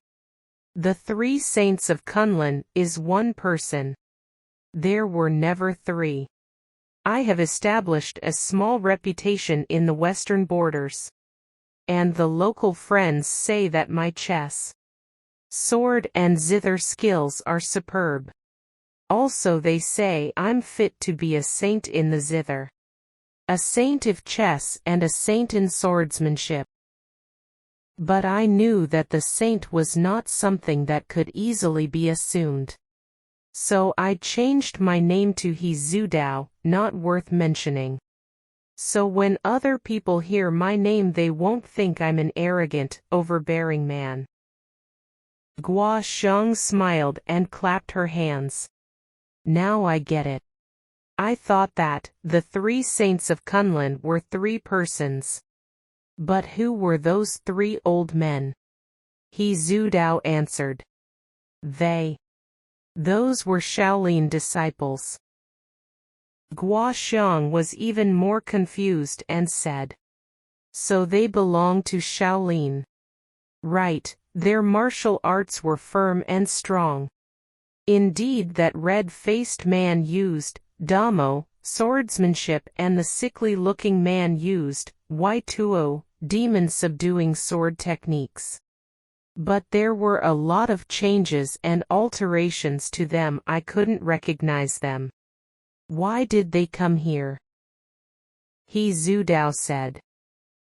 The 3 saints of Kunlun is one person. There were never 3. I have established a small reputation in the western borders. And the local friends say that my chess, sword and zither skills are superb. Also they say I'm fit to be a saint in the zither, a saint of chess and a saint in swordsmanship. But I knew that the saint was not something that could easily be assumed. So I changed my name to He Zudao, not worth mentioning. So when other people hear my name they won't think I'm an arrogant, overbearing man. Gua Xiong smiled and clapped her hands. Now I get it. I thought that the 3 saints of Kunlun were 3 persons. But who were those 3 old men? He Zudao answered. Those were Shaolin disciples. Gua Xiong was even more confused and said. So they belong to Shaolin. Right, their martial arts were firm and strong. Indeed that red-faced man used damo, swordsmanship, and the sickly-looking man used Waituo, demon-subduing sword techniques. But there were a lot of changes and alterations to them. I couldn't recognize them. Why did they come here? He Zudao said.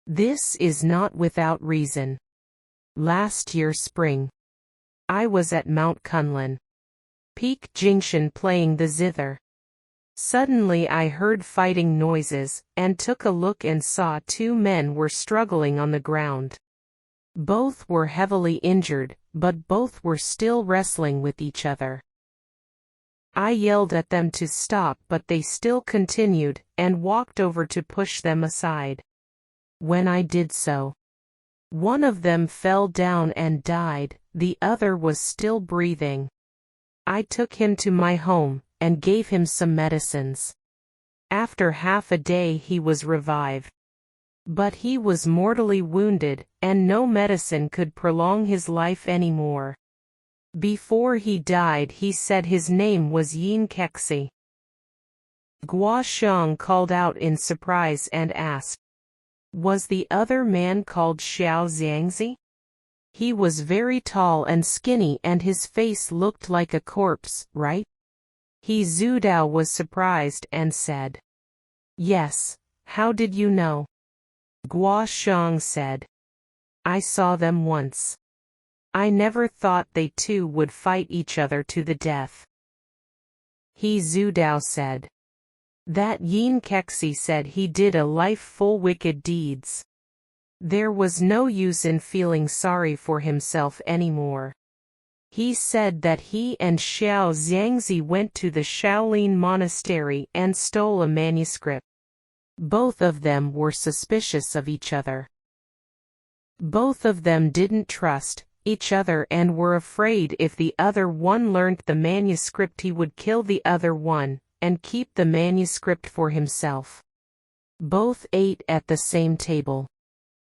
This is not without reason. Last year spring, I was at Mount Kunlun, Peak Jingshan, playing the zither. Suddenly I heard fighting noises, and took a look and saw 2 men were struggling on the ground. Both were heavily injured, but both were still wrestling with each other. I yelled at them to stop, but they still continued, and walked over to push them aside. When I did so, one of them fell down and died, the other was still breathing. I took him to my home, and gave him some medicines. After half a day he was revived. But he was mortally wounded, and no medicine could prolong his life anymore. Before he died he said his name was Yin Kexi. Gua Xiong called out in surprise and asked, was the other man called Xiao Xiangzi? He was very tall and skinny and his face looked like a corpse, right? He Zudao was surprised and said, yes, how did you know? Gua Xiong said, I saw them once. I never thought they 2 would fight each other to the death. He Zudao said. That Yin Kexi said he did a life full wicked deeds. There was no use in feeling sorry for himself anymore. He said that he and Xiao Xiangzi went to the Shaolin monastery and stole a manuscript. Both of them were suspicious of each other. Both of them didn't trust each other and were afraid if the other one learned the manuscript he would kill the other one, and keep the manuscript for himself. Both ate at the same table,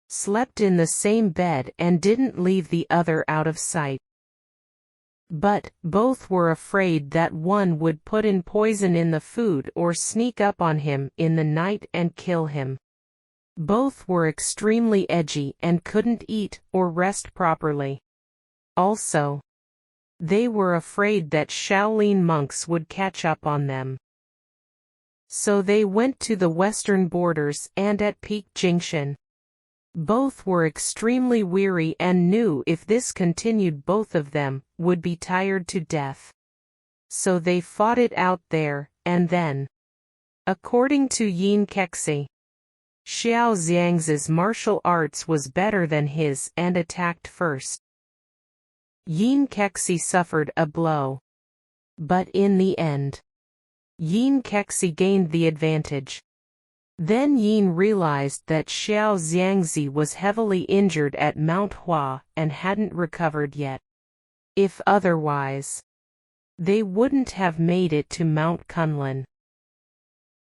slept in the same bed and didn't leave the other out of sight. But both were afraid that one would put in poison in the food or sneak up on him in the night and kill him. Both were extremely edgy and couldn't eat or rest properly. Also, they were afraid that Shaolin monks would catch up on them. So they went to the western borders and at Peak Jingshan. Both were extremely weary and knew if this continued both of them would be tired to death. So they fought it out there, and then, according to Yin Kexi, Xiao Xiangzi's martial arts was better than his and attacked first. Yin Kexi suffered a blow. But in the end, Yin Kexi gained the advantage. Then Yin realized that Xiao Xiangzi was heavily injured at Mount Hua and hadn't recovered yet. If otherwise, they wouldn't have made it to Mount Kunlun.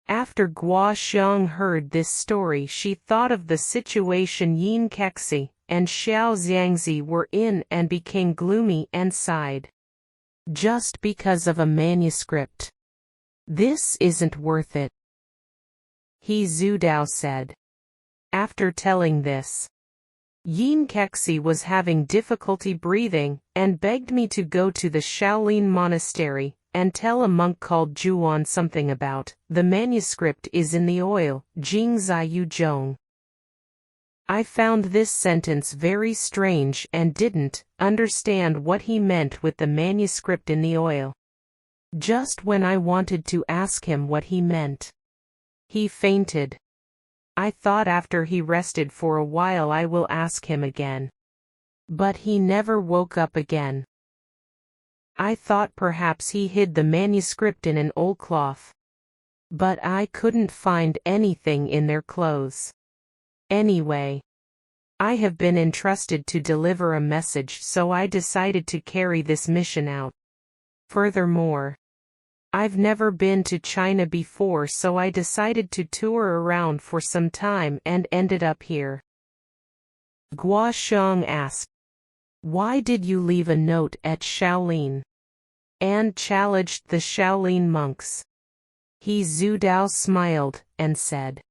After Guo Xiong heard this story, she thought of the situation Yin Kexi and Xiao Xiangzi were in and became gloomy and sighed. Just because of a manuscript. This isn't worth it. He Zudao said. After telling this, Yin Kexi was having difficulty breathing, and begged me to go to the Shaolin monastery, and tell a monk called Juan something about, the manuscript is in the oil, Jing Ziyu Zhong. I found this sentence very strange and didn't understand what he meant with the manuscript in the oil. Just when I wanted to ask him what he meant, he fainted. I thought after he rested for a while I will ask him again. But he never woke up again. I thought perhaps he hid the manuscript in an old cloth. But I couldn't find anything in their clothes. Anyway, I have been entrusted to deliver a message, so I decided to carry this mission out. Furthermore, I've never been to China before, so I decided to tour around for some time and ended up here. Guo Xiong asked, "Why did you leave a note at Shaolin?" and challenged the Shaolin monks. He Zudao smiled and said,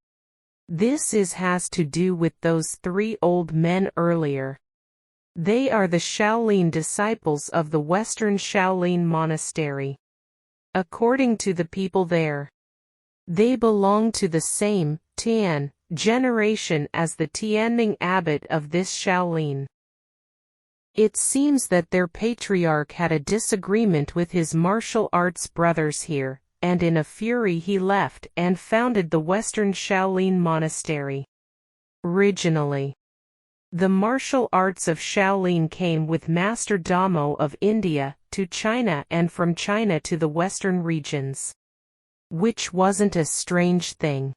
"This has to do with those 3 old men earlier. They are the Shaolin disciples of the Western Shaolin Monastery. According to the people there, they belong to the same Tian generation as the Tianming abbot of this Shaolin. It seems that their patriarch had a disagreement with his martial arts brothers here, and in a fury he left and founded the Western Shaolin Monastery. Originally, the martial arts of Shaolin came with Master Damo of India to China and from China to the western regions. Which wasn't a strange thing.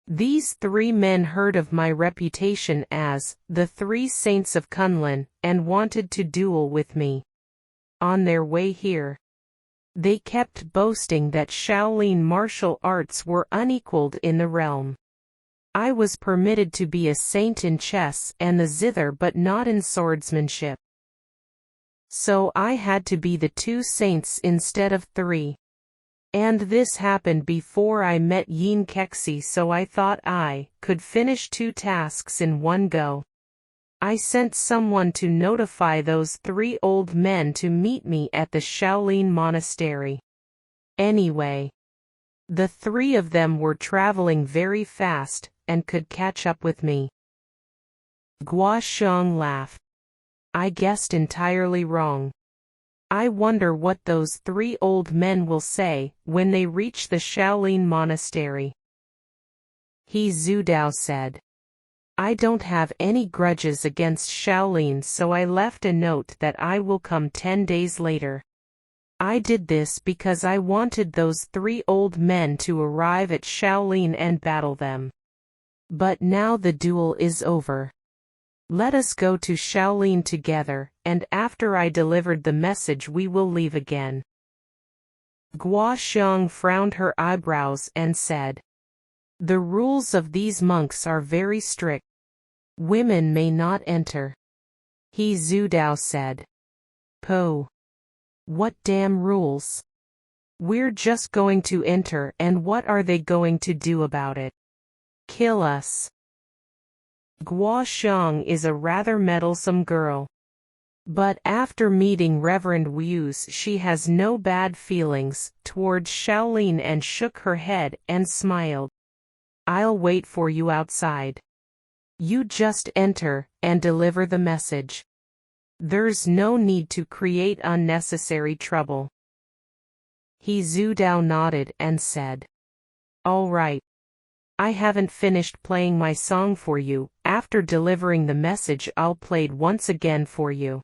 These 3 men heard of my reputation as the 3 Saints of Kunlun and wanted to duel with me. On their way here, they kept boasting that Shaolin martial arts were unequaled in the realm. I was permitted to be a saint in chess and the zither but not in swordsmanship. So I had to be the 2 saints instead of 3. And this happened before I met Yin Kexi, so I thought I could finish 2 tasks in one go. I sent someone to notify those 3 old men to meet me at the Shaolin Monastery. Anyway, the 3 of them were traveling very fast and could catch up with me." Guo Xiong laughed. "I guessed entirely wrong. I wonder what those 3 old men will say when they reach the Shaolin Monastery." He Zudao said, "I don't have any grudges against Shaolin, so I left a note that I will come 10 days later. I did this because I wanted those 3 old men to arrive at Shaolin and battle them. But now the duel is over. Let us go to Shaolin together, and after I delivered the message we will leave again." Guo Xiong frowned her eyebrows and said, "The rules of these monks are very strict. Women may not enter." He Zudao said, "Po. What damn rules? We're just going to enter, and what are they going to do about it? Kill us." Guo Xiong is a rather meddlesome girl. But after meeting Reverend Wu's, she has no bad feelings towards Shaolin and shook her head and smiled. "I'll wait for you outside. You just enter and deliver the message. There's no need to create unnecessary trouble." He Zudao nodded and said, "All right. I haven't finished playing my song for you. After delivering the message I'll play it once again for you."